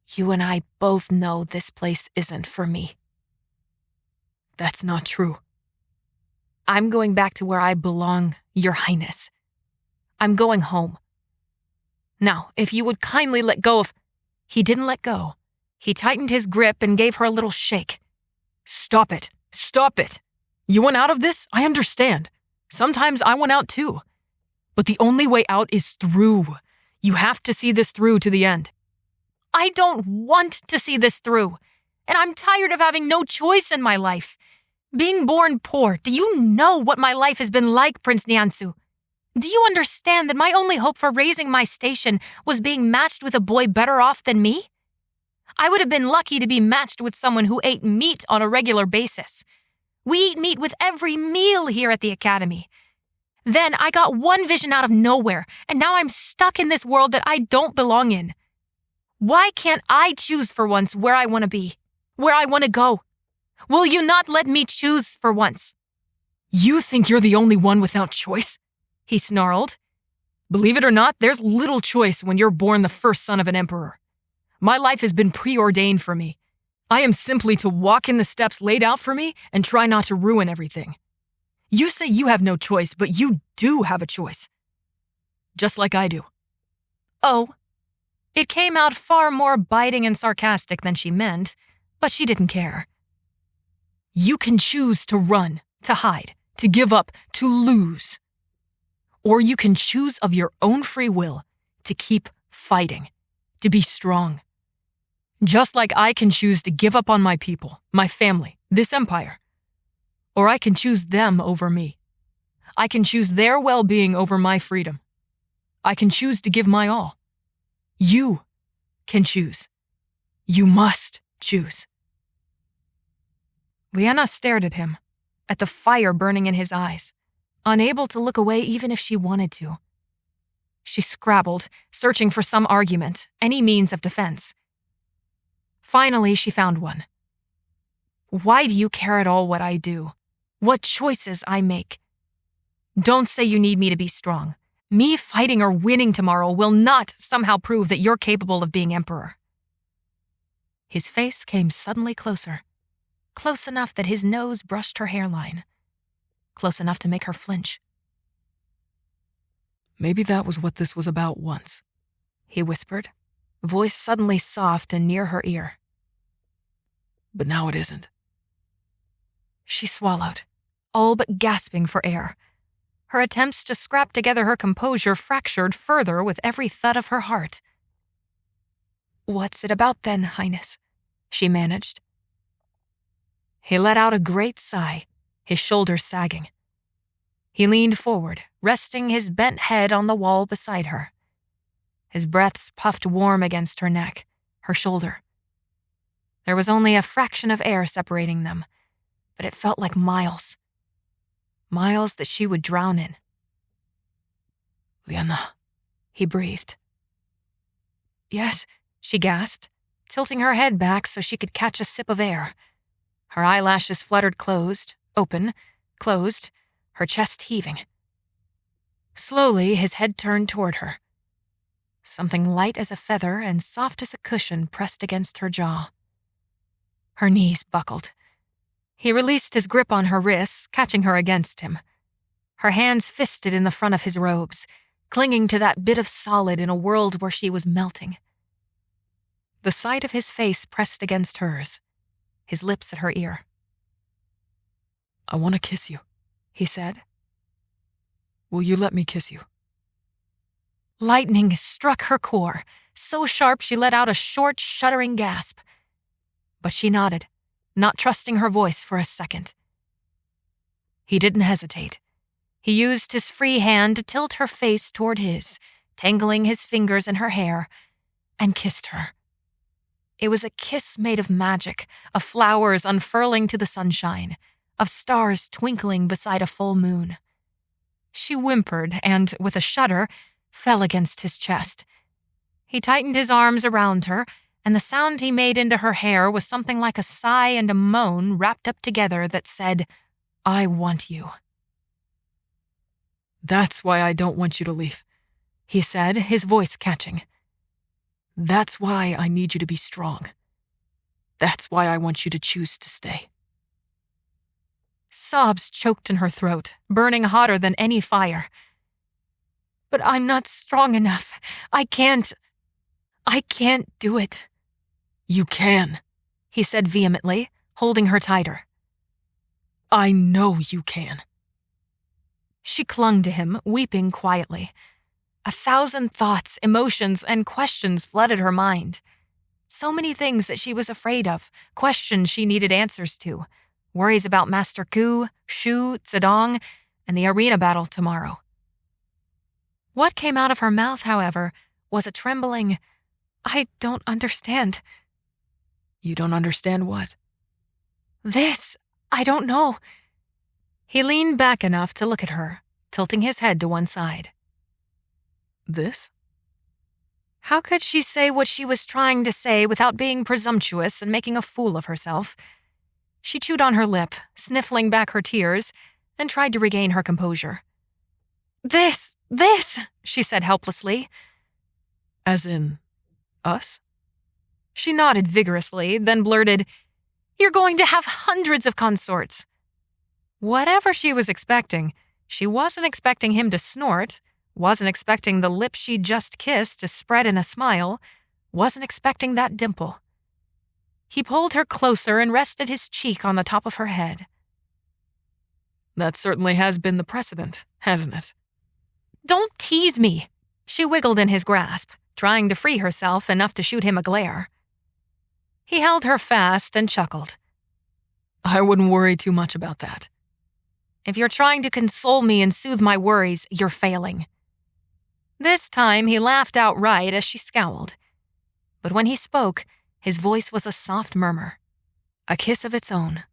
"You and I both know this place isn't for me." That's not true. "I'm going back to where I belong, Your Highness. I'm going home. Now, if you would kindly let go of—" He didn't let go. He tightened his grip and gave her a little shake. Stop it. Stop it. You want out of this? I understand. Sometimes I want out too. But the only way out is through. You have to see this through to the end. "I don't want to see this through, and I'm tired of having no choice in my life. Being born poor, do you know what my life has been like, Prince Niansu? Do you understand that my only hope for raising my station was being matched with a boy better off than me? I would have been lucky to be matched with someone who ate meat on a regular basis. We eat meat with every meal here at the academy. Then I got one vision out of nowhere, and now I'm stuck in this world that I don't belong in. Why can't I choose for once where I want to be, where I want to go? Will you not let me choose for once?" You think you're the only one without choice? He snarled. Believe it or not, there's little choice when you're born the first son of an emperor. My life has been preordained for me. I am simply to walk in the steps laid out for me and try not to ruin everything. You say you have no choice, but you do have a choice. Just like I do. Oh. It came out far more biting and sarcastic than she meant, but she didn't care. You can choose to run, to hide, to give up, to lose. Or you can choose of your own free will to keep fighting, to be strong. Just like I can choose to give up on my people, my family, this empire. Or I can choose them over me. I can choose their well-being over my freedom. I can choose to give my all. You can choose. You must choose. Liena stared at him, at the fire burning in his eyes, unable to look away even if she wanted to. She scrabbled, searching for some argument, any means of defense. Finally, she found one. Why do you care at all what I do? What choices I make? Don't say you need me to be strong. Me fighting or winning tomorrow will not somehow prove that you're capable of being emperor. His face came suddenly closer, close enough that his nose brushed her hairline, close enough to make her flinch. Maybe that was what this was about once, he whispered, voice suddenly soft and near her ear. But now it isn't. She swallowed, all but gasping for air. Her attempts to scrap together her composure fractured further with every thud of her heart. What's it about then, Highness? She managed. He let out a great sigh, his shoulders sagging. He leaned forward, resting his bent head on the wall beside her. His breaths puffed warm against her neck, her shoulder. There was only a fraction of air separating them, but it felt like miles. Miles that she would drown in. Liena, he breathed. Yes, she gasped, tilting her head back so she could catch a sip of air. Her eyelashes fluttered closed, open, closed, her chest heaving. Slowly, his head turned toward her. Something light as a feather and soft as a cushion pressed against her jaw. Her knees buckled. He released his grip on her wrists, catching her against him. Her hands fisted in the front of his robes, clinging to that bit of solid in a world where she was melting. The sight of his face pressed against hers, his lips at her ear. I want to kiss you, he said. Will you let me kiss you? Lightning struck her core, so sharp she let out a short, shuddering gasp. But she nodded, not trusting her voice for a second. He didn't hesitate. He used his free hand to tilt her face toward his, tangling his fingers in her hair, and kissed her. It was a kiss made of magic, of flowers unfurling to the sunshine, of stars twinkling beside a full moon. She whimpered and, with a shudder, fell against his chest. He tightened his arms around her, and the sound he made into her hair was something like a sigh and a moan wrapped up together that said, I want you. That's why I don't want you to leave, he said, his voice catching. That's why I need you to be strong. That's why I want you to choose to stay. Sobs choked in her throat, burning hotter than any fire. But I'm not strong enough. I can't do it. You can, he said vehemently, holding her tighter. I know you can. She clung to him, weeping quietly. 1,000 thoughts, emotions, and questions flooded her mind. So many things that she was afraid of, questions she needed answers to, worries about Master Gu, Shu, Zedong, and the arena battle tomorrow. What came out of her mouth, however, was a trembling, I don't understand. You don't understand what? This, I don't know. He leaned back enough to look at her, tilting his head to one side. This? How could she say what she was trying to say without being presumptuous and making a fool of herself? She chewed on her lip, sniffling back her tears, and tried to regain her composure. This, she said helplessly. As in, us? She nodded vigorously, then blurted, You're going to have hundreds of consorts. Whatever she was expecting, she wasn't expecting him to snort, wasn't expecting the lips she'd just kissed to spread in a smile, wasn't expecting that dimple. He pulled her closer and rested his cheek on the top of her head. That certainly has been the precedent, hasn't it? Don't tease me. She wiggled in his grasp, trying to free herself enough to shoot him a glare. He held her fast and chuckled. I wouldn't worry too much about that. If you're trying to console me and soothe my worries, you're failing. This time he laughed outright as she scowled. But when he spoke, his voice was a soft murmur, a kiss of its own.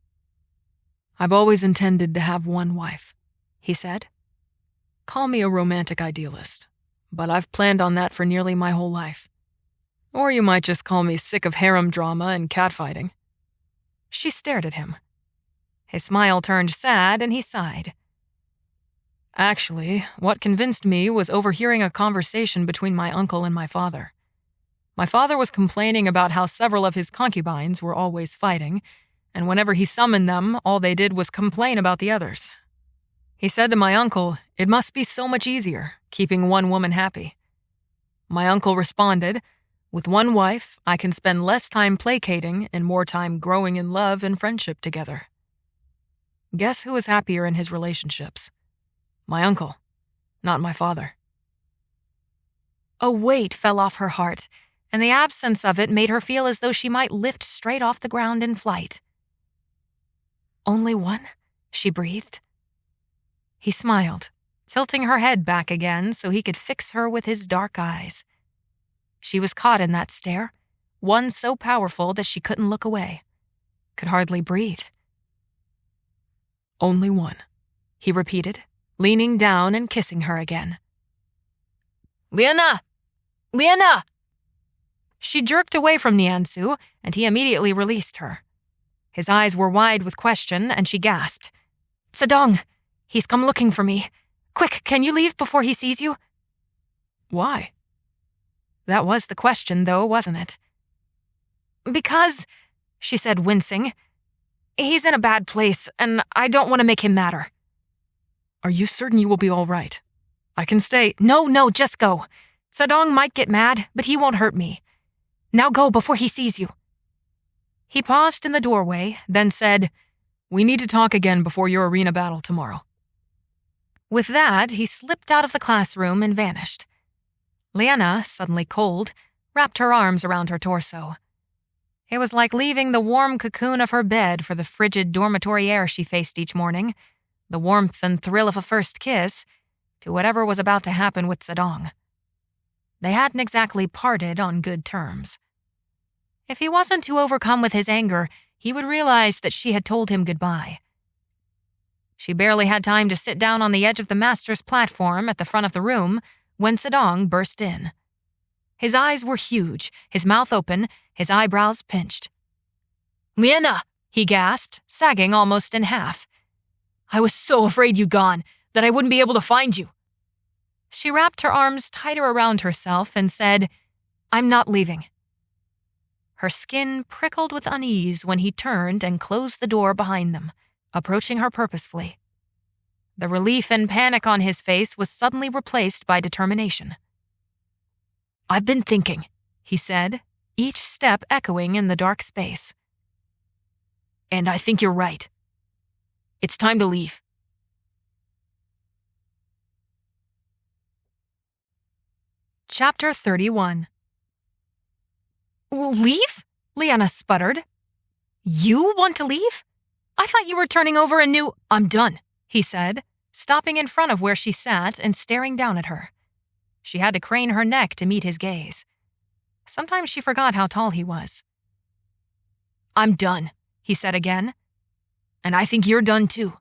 I've always intended to have one wife, he said. Call me a romantic idealist, but I've planned on that for nearly my whole life. Or you might just call me sick of harem drama and catfighting." She stared at him. His smile turned sad and he sighed. "Actually, what convinced me was overhearing a conversation between my uncle and my father. My father was complaining about how several of his concubines were always fighting, and whenever he summoned them, all they did was complain about the others. He said to my uncle, it must be so much easier, keeping one woman happy. My uncle responded, with one wife, I can spend less time placating and more time growing in love and friendship together. Guess who is happier in his relationships? My uncle, not my father." A weight fell off her heart, and the absence of it made her feel as though she might lift straight off the ground in flight. "Only one?" she breathed. He smiled, tilting her head back again so he could fix her with his dark eyes. She was caught in that stare, one so powerful that she couldn't look away, could hardly breathe. "Only one," he repeated, leaning down and kissing her again. "Liena! Liena!" She jerked away from Niansu, and he immediately released her. His eyes were wide with question, and she gasped. "Zedong, he's come looking for me. Quick, can you leave before he sees you?" "Why?" That was the question, though, wasn't it? "Because," she said, wincing, "he's in a bad place, and I don't want to make him madder." "Are you certain you will be all right? I can stay." No, just go. Zedong might get mad, but he won't hurt me. Now go before he sees you." He paused in the doorway, then said, "We need to talk again before your arena battle tomorrow." With that, he slipped out of the classroom and vanished. Liena, suddenly cold, wrapped her arms around her torso. It was like leaving the warm cocoon of her bed for the frigid dormitory air she faced each morning, the warmth and thrill of a first kiss, to whatever was about to happen with Zedong. They hadn't exactly parted on good terms. If he wasn't too overcome with his anger, he would realize that she had told him goodbye. She barely had time to sit down on the edge of the master's platform at the front of the room when Zedong burst in. His eyes were huge, his mouth open, his eyebrows pinched. "Liena!" he gasped, sagging almost in half. "I was so afraid you'd gone that I wouldn't be able to find you." She wrapped her arms tighter around herself and said, "I'm not leaving." Her skin prickled with unease when he turned and closed the door behind them, approaching her purposefully. The relief and panic on his face was suddenly replaced by determination. "I've been thinking," he said, each step echoing in the dark space. "And I think you're right. It's time to leave." Chapter 31. "Leave?" Liena sputtered. "You want to leave? I thought you were turning over a new—" "I'm done," he said, stopping in front of where she sat and staring down at her. She had to crane her neck to meet his gaze. Sometimes she forgot how tall he was. "I'm done," he said again. "And I think you're done too."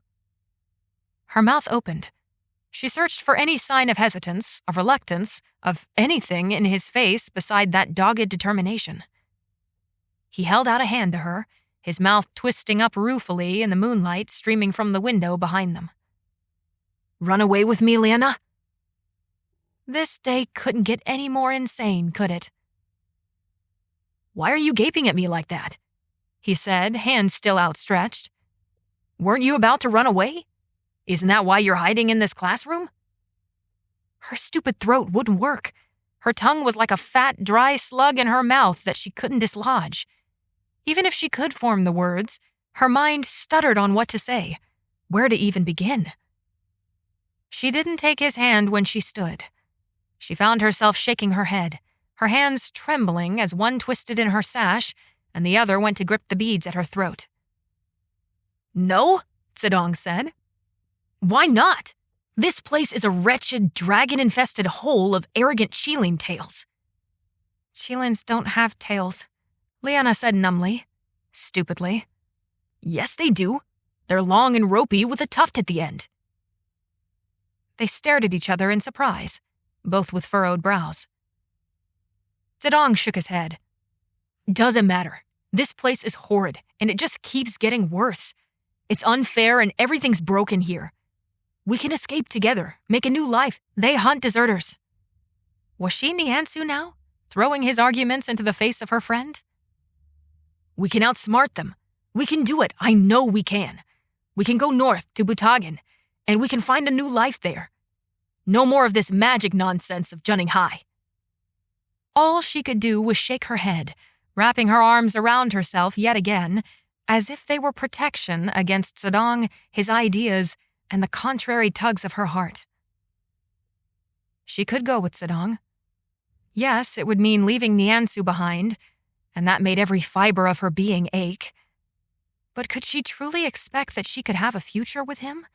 Her mouth opened. She searched for any sign of hesitance, of reluctance, of anything in his face beside that dogged determination. He held out a hand to her, his mouth twisting up ruefully in the moonlight streaming from the window behind them. "Run away with me, Liena?" This day couldn't get any more insane, could it? "Why are you gaping at me like that?" he said, hands still outstretched. "Weren't you about to run away? Isn't that why you're hiding in this classroom?" Her stupid throat wouldn't work. Her tongue was like a fat, dry slug in her mouth that she couldn't dislodge. Even if she could form the words, her mind stuttered on what to say, where to even begin. She didn't take his hand when she stood. She found herself shaking her head, her hands trembling as one twisted in her sash and the other went to grip the beads at her throat. "No?" Zedong said. "Why not? This place is a wretched, dragon-infested hole of arrogant Qilin tails." "Qilins don't have tails," Liena said numbly, stupidly. "Yes, they do. They're long and ropey with a tuft at the end." They stared at each other in surprise, both with furrowed brows. Zedong shook his head. Doesn't matter. This place is horrid, and it just keeps getting worse. It's unfair and everything's broken here. We can escape together, make a new life. They hunt deserters. Was she Niansu now, throwing his arguments into the face of her friend? We can outsmart them. We can do it. I know we can. We can go north to Butagan, and we can find a new life there. No more of this magic nonsense of Junning High. All she could do was shake her head, wrapping her arms around herself yet again, as if they were protection against Zedong, his ideas, and the contrary tugs of her heart. She could go with Zedong. Yes, it would mean leaving Niansu behind, and that made every fiber of her being ache. But could she truly expect that she could have a future with him?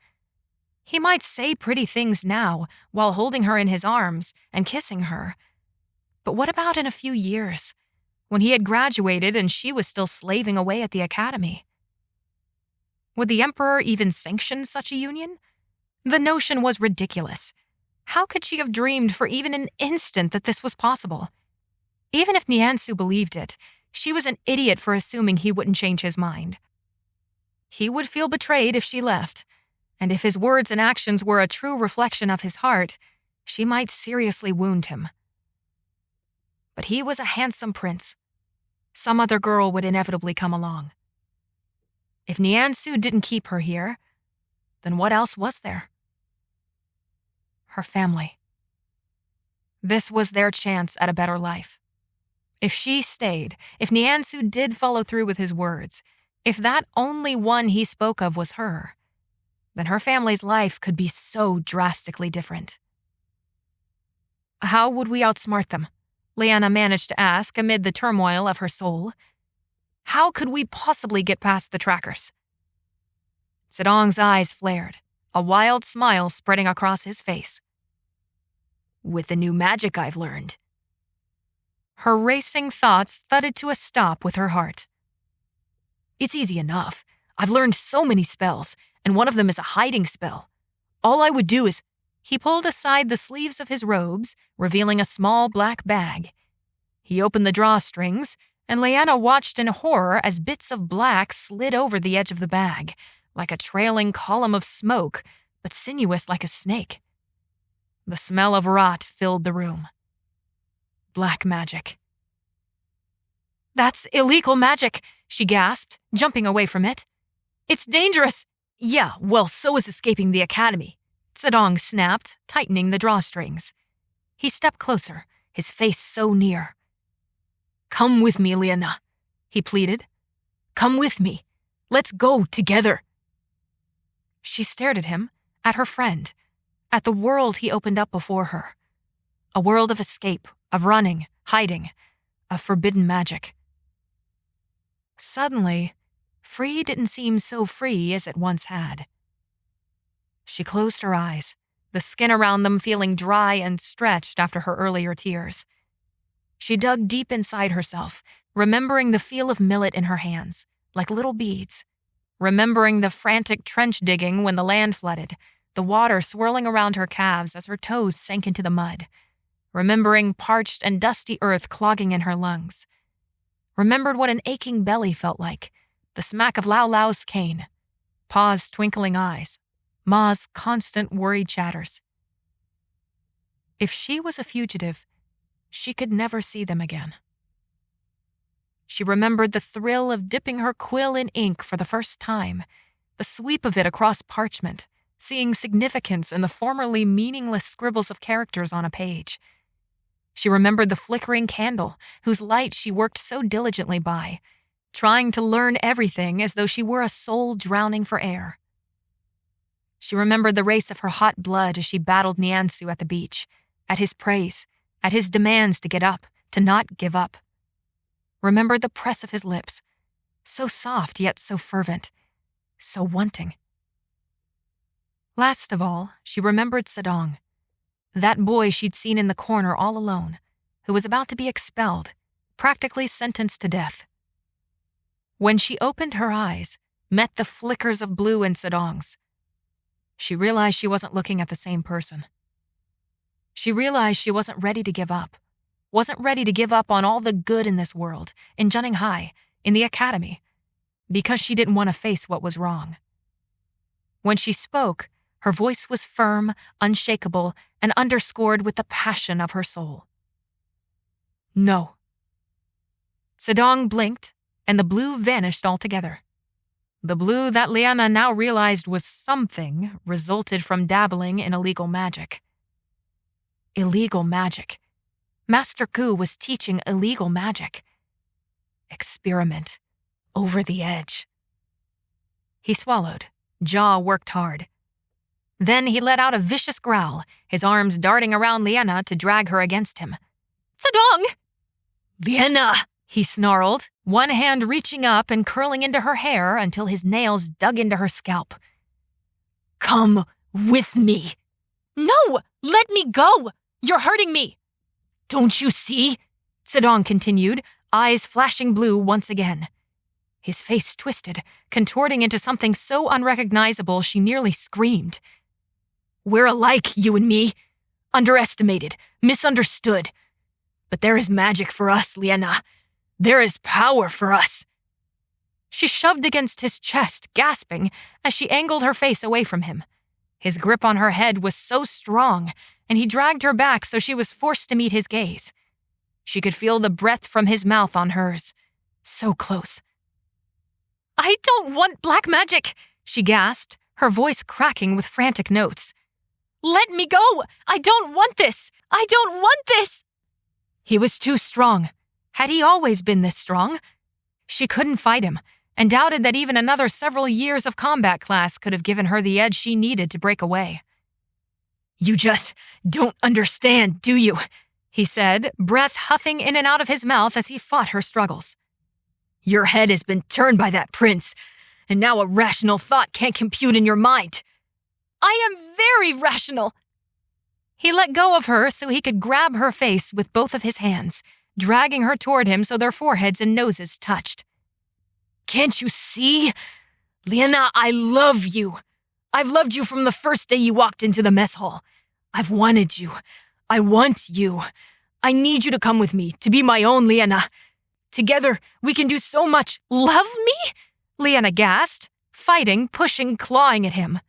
He might say pretty things now, while holding her in his arms and kissing her. But what about in a few years, when he had graduated and she was still slaving away at the academy? Would the Emperor even sanction such a union? The notion was ridiculous. How could she have dreamed for even an instant that this was possible? Even if Niansu believed it, she was an idiot for assuming he wouldn't change his mind. He would feel betrayed if she left, and if his words and actions were a true reflection of his heart, she might seriously wound him. But he was a handsome prince. Some other girl would inevitably come along. If Niansu didn't keep her here, then what else was there? Her family. This was their chance at a better life. If she stayed, if Niansu did follow through with his words, if that only one he spoke of was her, then her family's life could be so drastically different. How would we outsmart them? Liena managed to ask amid the turmoil of her soul. How could we possibly get past the trackers? Zedong's eyes flared, a wild smile spreading across his face. With the new magic I've learned. Her racing thoughts thudded to a stop with her heart. It's easy enough. I've learned so many spells, and one of them is a hiding spell. All I would do is... He pulled aside the sleeves of his robes, revealing a small black bag. He opened the drawstrings, and Liena watched in horror as bits of black slid over the edge of the bag, like a trailing column of smoke, but sinuous like a snake. The smell of rot filled the room. Black magic. That's illegal magic, she gasped, jumping away from it. It's dangerous. Yeah, well, so is escaping the academy. Zedong snapped, tightening the drawstrings. He stepped closer, his face so near. Come with me, Liena, he pleaded. Come with me. Let's go together. She stared at him, at her friend, at the world he opened up before her. A world of escape, of running, hiding, of forbidden magic. Suddenly, free didn't seem so free as it once had. She closed her eyes, the skin around them feeling dry and stretched after her earlier tears. She dug deep inside herself, remembering the feel of millet in her hands, like little beads, remembering the frantic trench digging when the land flooded, the water swirling around her calves as her toes sank into the mud, remembering parched and dusty earth clogging in her lungs, remembered what an aching belly felt like, the smack of Lao Lao's cane, Pa's twinkling eyes, Ma's constant worried chatters. If she was a fugitive, she could never see them again. She remembered the thrill of dipping her quill in ink for the first time, the sweep of it across parchment, seeing significance in the formerly meaningless scribbles of characters on a page. She remembered the flickering candle, whose light she worked so diligently by, trying to learn everything as though she were a soul drowning for air. She remembered the race of her hot blood as she battled Niansu at the beach, at his praise, at his demands to get up, to not give up. Remembered the press of his lips, so soft yet so fervent, so wanting. Last of all, she remembered Zedong, that boy she'd seen in the corner all alone, who was about to be expelled, practically sentenced to death. When she opened her eyes, met the flickers of blue in Zedong's, She realized she wasn't looking at the same person. She realized she wasn't ready to give up. Wasn't ready to give up on all the good in this world, in Junning High, in the academy, because she didn't want to face what was wrong. When she spoke, her voice was firm, unshakable, and underscored with the passion of her soul. No. Sedong blinked, and the blue vanished altogether. The blue that Liena now realized was something resulted from dabbling in illegal magic. Illegal magic. Master Ku was teaching illegal magic. Experiment. Over the edge. He swallowed. Jaw worked hard. Then he let out a vicious growl, his arms darting around Liena to drag her against him. Sedong! Liena! He snarled, one hand reaching up and curling into her hair until his nails dug into her scalp. Come with me. No! Let me go! You're hurting me! Don't you see? Sedong continued, eyes flashing blue once again. His face twisted, contorting into something so unrecognizable she nearly screamed. We're alike, you and me. Underestimated, misunderstood. But there is magic for us, Liena. There is power for us. She shoved against his chest, gasping, as she angled her face away from him. His grip on her head was so strong, and he dragged her back so she was forced to meet his gaze. She could feel the breath from his mouth on hers. So close. I don't want black magic, she gasped, her voice cracking with frantic notes. Let me go! I don't want this! I don't want this! He was too strong. Had he always been this strong? She couldn't fight him, and doubted that even another several years of combat class could have given her the edge she needed to break away. You just don't understand, do you? He said, breath huffing in and out of his mouth as he fought her struggles. Your head has been turned by that prince, and now a rational thought can't compute in your mind. I am very rational. He let go of her so he could grab her face with both of his hands, dragging her toward him so their foreheads and noses touched. Can't you see? Liena, I love you. I've loved you from the first day you walked into the mess hall. I've wanted you. I want you. I need you to come with me, to be my own Liena. Together, we can do so much. Love me? Liena gasped, fighting, pushing, clawing at him.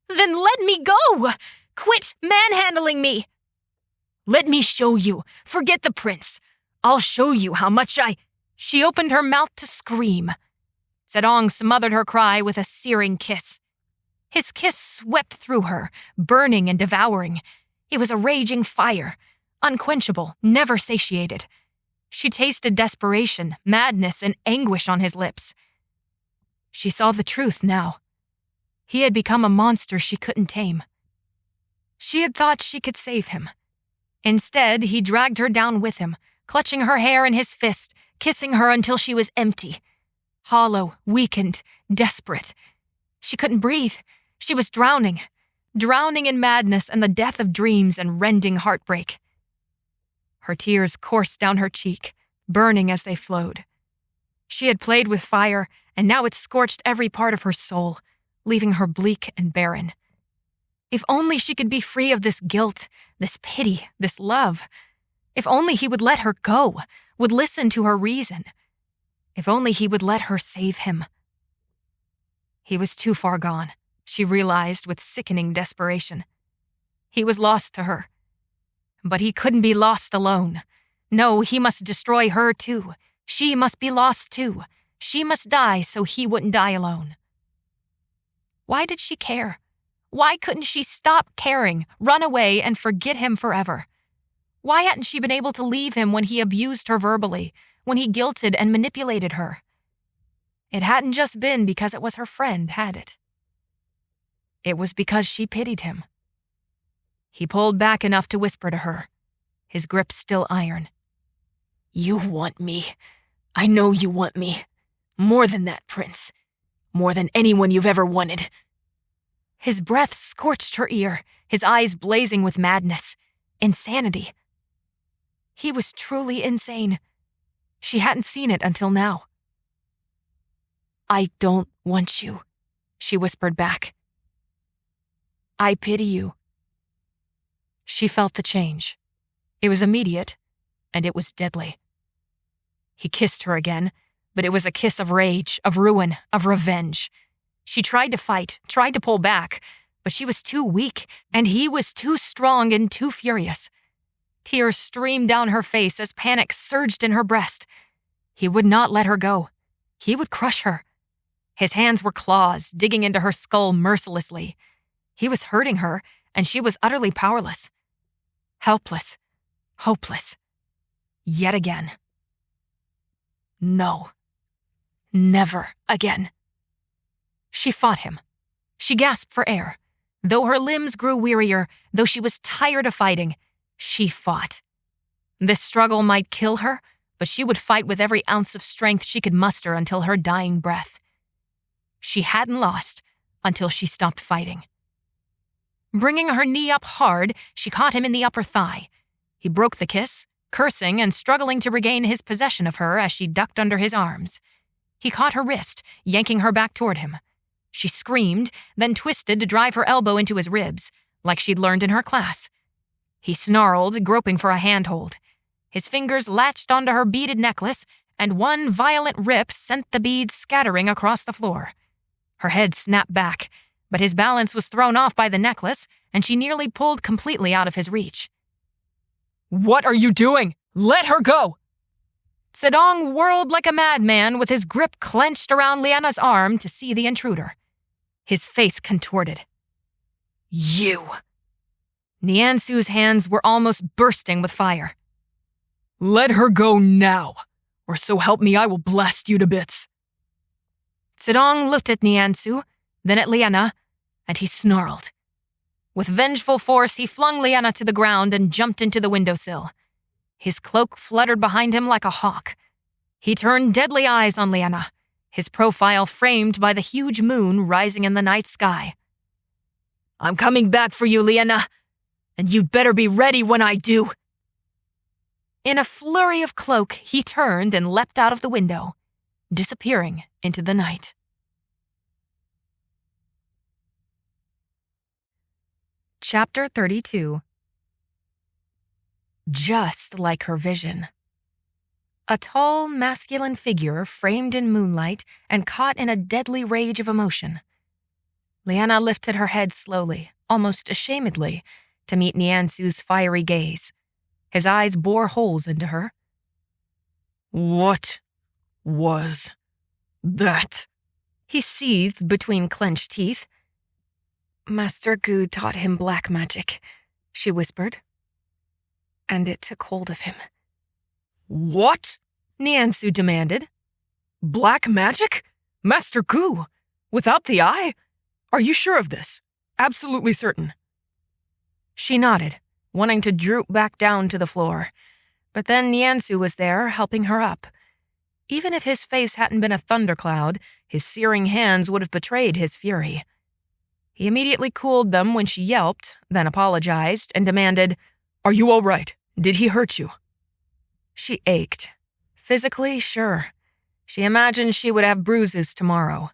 Then let me go! Quit manhandling me! Let me show you. Forget the prince. I'll show you how much I... She opened her mouth to scream. Sedong smothered her cry with a searing kiss. His kiss swept through her, burning and devouring. It was a raging fire, unquenchable, never satiated. She tasted desperation, madness, and anguish on his lips. She saw the truth now. He had become a monster she couldn't tame. She had thought she could save him. Instead, he dragged her down with him, clutching her hair in his fist, kissing her until she was empty. Hollow, weakened, desperate. She couldn't breathe. She was drowning in madness and the death of dreams and rending heartbreak. Her tears coursed down her cheek, burning as they flowed. She had played with fire, and now it scorched every part of her soul, leaving her bleak and barren. If only she could be free of this guilt, this pity, this love. If only he would let her go, would listen to her reason. If only he would let her save him. He was too far gone, she realized with sickening desperation. He was lost to her. But he couldn't be lost alone. No, he must destroy her too. She must be lost too. She must die so he wouldn't die alone. Why did she care? Why couldn't she stop caring, run away, and forget him forever? Why hadn't she been able to leave him when he abused her verbally, when he guilted and manipulated her? It hadn't just been because it was her friend, had it? It was because she pitied him. He pulled back enough to whisper to her, his grip still iron. You want me. I know you want me. More than that, Prince. More than anyone you've ever wanted. His breath scorched her ear, his eyes blazing with madness, insanity. He was truly insane. She hadn't seen it until now. I don't want you, she whispered back. I pity you." She felt the change. It was immediate, and it was deadly. He kissed her again, but it was a kiss of rage, of ruin, of revenge. She tried to fight, tried to pull back, but she was too weak, and he was too strong and too furious. Tears streamed down her face as panic surged in her breast. He would not let her go. He would crush her. His hands were claws, digging into her skull mercilessly. He was hurting her, and she was utterly powerless. Helpless. Hopeless. Yet again. No. Never again. She fought him. She gasped for air. Though her limbs grew wearier, though she was tired of fighting, she fought. This struggle might kill her, but she would fight with every ounce of strength she could muster until her dying breath. She hadn't lost until she stopped fighting. Bringing her knee up hard, she caught him in the upper thigh. He broke the kiss, cursing and struggling to regain his possession of her as she ducked under his arms. He caught her wrist, yanking her back toward him. She screamed, then twisted to drive her elbow into his ribs, like she'd learned in her class. He snarled, groping for a handhold. His fingers latched onto her beaded necklace, and one violent rip sent the beads scattering across the floor. Her head snapped back, but his balance was thrown off by the necklace, and she nearly pulled completely out of his reach. "What are you doing? Let her go!" Sedong whirled like a madman with his grip clenched around Liena's arm to see the intruder. His face contorted. "You!" Niansu's hands were almost bursting with fire. "Let her go now, or so help me I will blast you to bits." Sedong looked at Niansu, then at Liena, and he snarled. With vengeful force, he flung Liena to the ground and jumped into the windowsill. His cloak fluttered behind him like a hawk. He turned deadly eyes on Liena, his profile framed by the huge moon rising in the night sky. "I'm coming back for you, Liena, and you'd better be ready when I do." In a flurry of cloak, he turned and leapt out of the window, disappearing into the night. Chapter 32. Just like her vision. A tall, masculine figure framed in moonlight and caught in a deadly rage of emotion. Liena lifted her head slowly, almost ashamedly, to meet Niansu's fiery gaze. His eyes bore holes into her. "What was that?" He seethed between clenched teeth. "Master Gu taught him black magic," she whispered. "And it took hold of him." "What?" Niansu demanded. "Black magic? Master Gu? Without the eye? Are you sure of this? Absolutely certain?" She nodded, wanting to droop back down to the floor. But then Niansu was there, helping her up. Even if his face hadn't been a thundercloud, his searing hands would have betrayed his fury. He immediately cooled them when she yelped, then apologized, and demanded, "Are you all right? Did he hurt you?" She ached. Physically, sure. She imagined she would have bruises tomorrow.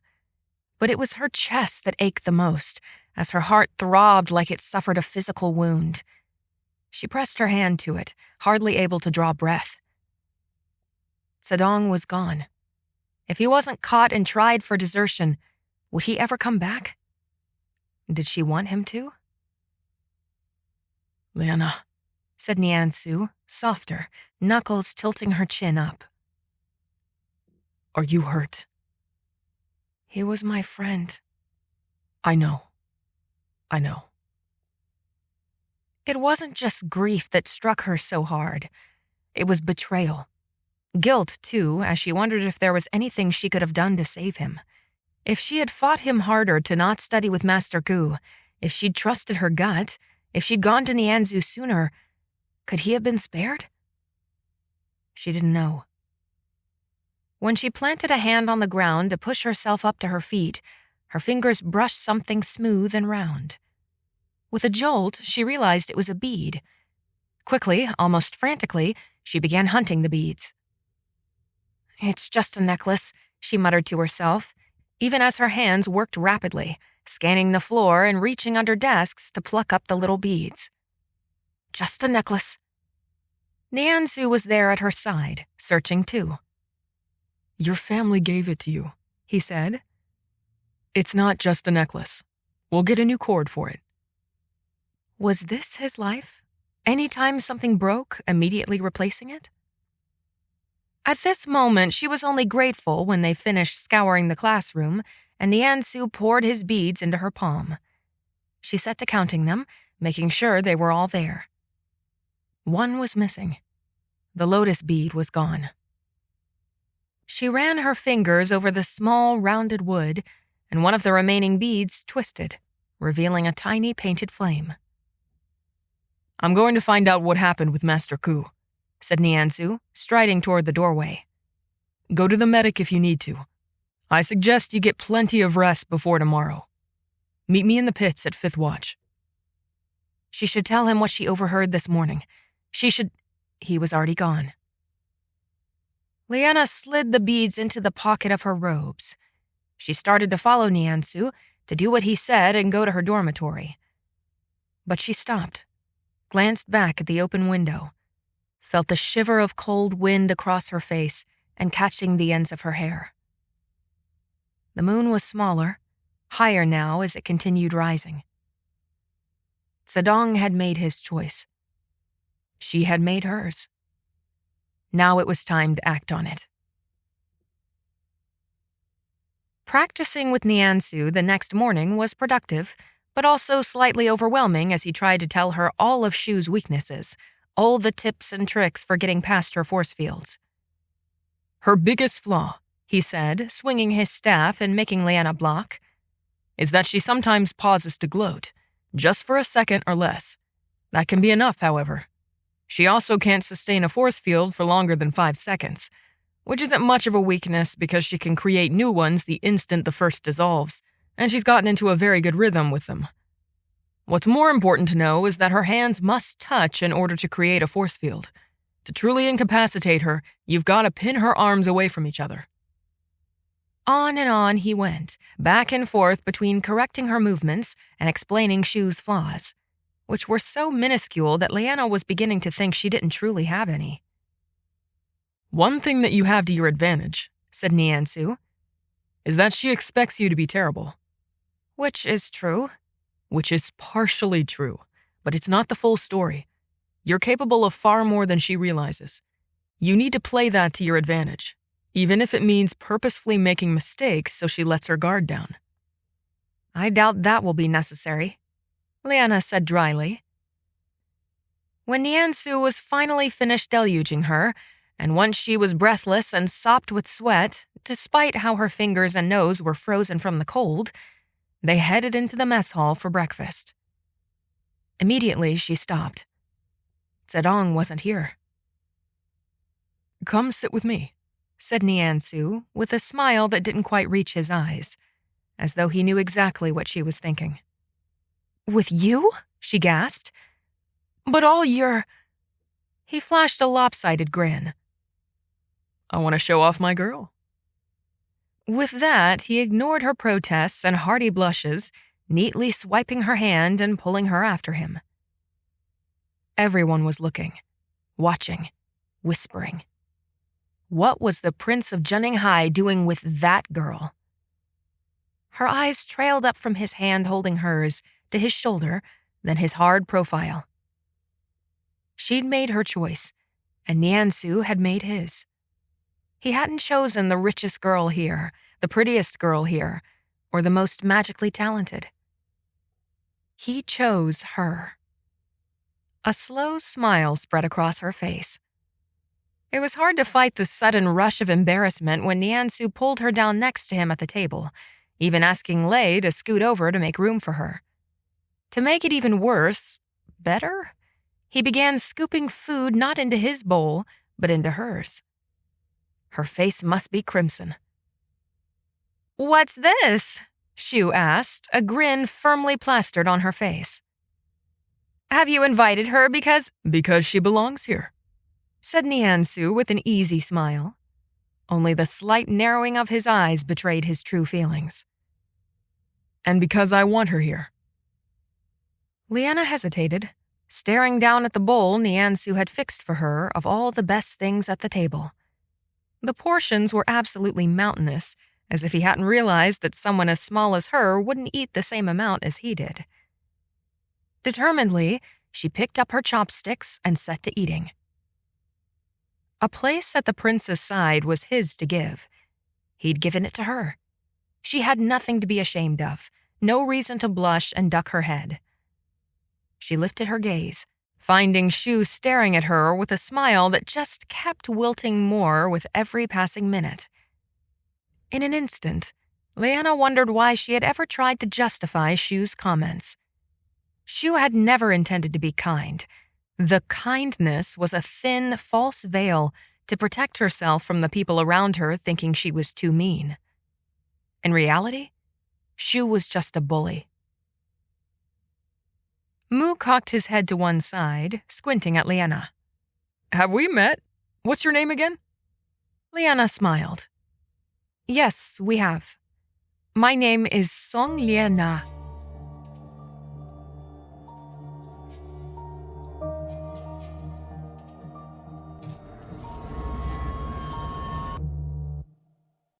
But it was her chest that ached the most, as her heart throbbed like it suffered a physical wound. She pressed her hand to it, hardly able to draw breath. Sedong was gone. If he wasn't caught and tried for desertion, would he ever come back? Did she want him to? "Liena," said Niansu, softer, knuckles tilting her chin up. "Are you hurt?" He was my friend. I know. It wasn't just grief that struck her so hard. It was betrayal. Guilt, too, as she wondered if there was anything she could have done to save him. If she had fought him harder to not study with Master Gu, if she'd trusted her gut, if she'd gone to Niansu sooner, could he have been spared? She didn't know. When she planted a hand on the ground to push herself up to her feet, her fingers brushed something smooth and round. With a jolt, she realized it was a bead. Quickly, almost frantically, she began hunting the beads. "It's just a necklace," she muttered to herself, even as her hands worked rapidly, scanning the floor and reaching under desks to pluck up the little beads. Just a necklace. Niansu was there at her side, searching too. Your family gave it to you, he said. It's not just a necklace. We'll get a new cord for it. Was this his life? Anytime something broke, immediately replacing it? At this moment, she was only grateful when they finished scouring the classroom and Niansu poured his beads into her palm. She set to counting them, making sure they were all there. One was missing. The lotus bead was gone. She ran her fingers over the small, rounded wood, and one of the remaining beads twisted, revealing a tiny painted flame. I'm going to find out what happened with Master Ku, said Niansu, striding toward the doorway. Go to the medic if you need to. I suggest you get plenty of rest before tomorrow. Meet me in the pits at 5th watch. She should tell him what she overheard this morning. He was already gone. Liena slid the beads into the pocket of her robes. She started to follow Niansu, to do what he said and go to her dormitory. But she stopped, glanced back at the open window, felt the shiver of cold wind across her face and catching the ends of her hair. The moon was smaller, higher now as it continued rising. Zedong had made his choice. She had made hers. Now it was time to act on it. Practicing with Niansu the next morning was productive, but also slightly overwhelming as he tried to tell her all of Shu's weaknesses, all the tips and tricks for getting past her force fields. Her biggest flaw, he said, swinging his staff and making Liena block, is that she sometimes pauses to gloat, just for a second or less. That can be enough, however. She also can't sustain a force field for longer than 5 seconds, which isn't much of a weakness because she can create new ones the instant the first dissolves, and she's gotten into a very good rhythm with them. What's more important to know is that her hands must touch in order to create a force field. To truly incapacitate her, you've got to pin her arms away from each other. On and on he went, back and forth between correcting her movements and explaining Shu's flaws, which were so minuscule that Liena was beginning to think she didn't truly have any. One thing that you have to your advantage, said Niansu, is that she expects you to be terrible. Which is true. Which is partially true, but it's not the full story. You're capable of far more than she realizes. You need to play that to your advantage, even if it means purposefully making mistakes so she lets her guard down. I doubt that will be necessary, Liena said dryly. When Niansu was finally finished deluging her, and once she was breathless and sopped with sweat, despite how her fingers and nose were frozen from the cold, they headed into the mess hall for breakfast. Immediately, she stopped. Zedong wasn't here. Come sit with me, said Niansu, with a smile that didn't quite reach his eyes, as though he knew exactly what she was thinking. With you? She gasped. But all your... He flashed a lopsided grin. I want to show off my girl. With that, he ignored her protests and hearty blushes, neatly swiping her hand and pulling her after him. Everyone was looking, watching, whispering. What was the Prince of Zhenninghai doing with that girl? Her eyes trailed up from his hand holding hers to his shoulder, then his hard profile. She'd made her choice, and Niansu had made his. He hadn't chosen the richest girl here, the prettiest girl here, or the most magically talented. He chose her. A slow smile spread across her face. It was hard to fight the sudden rush of embarrassment when Niansu pulled her down next to him at the table, even asking Lei to scoot over to make room for her. To make it even worse, better, he began scooping food not into his bowl, but into hers. Her face must be crimson. "What's this?" Shu asked, a grin firmly plastered on her face. "Have you invited her because—" Because she belongs here, said Niansu with an easy smile. Only the slight narrowing of his eyes betrayed his true feelings. And because I want her here. Liena hesitated, staring down at the bowl Niansu had fixed for her of all the best things at the table. The portions were absolutely mountainous, as if he hadn't realized that someone as small as her wouldn't eat the same amount as he did. Determinedly, she picked up her chopsticks and set to eating. A place at the prince's side was his to give. He'd given it to her. She had nothing to be ashamed of, no reason to blush and duck her head. She lifted her gaze, finding Shu staring at her with a smile that just kept wilting more with every passing minute. In an instant, Liena wondered why she had ever tried to justify Shu's comments. Shu had never intended to be kind. The kindness was a thin, false veil to protect herself from the people around her thinking she was too mean. In reality, Shu was just a bully. Mu cocked his head to one side, squinting at Liena. Have we met? What's your name again? Liena smiled. Yes, we have. My name is Song Liena.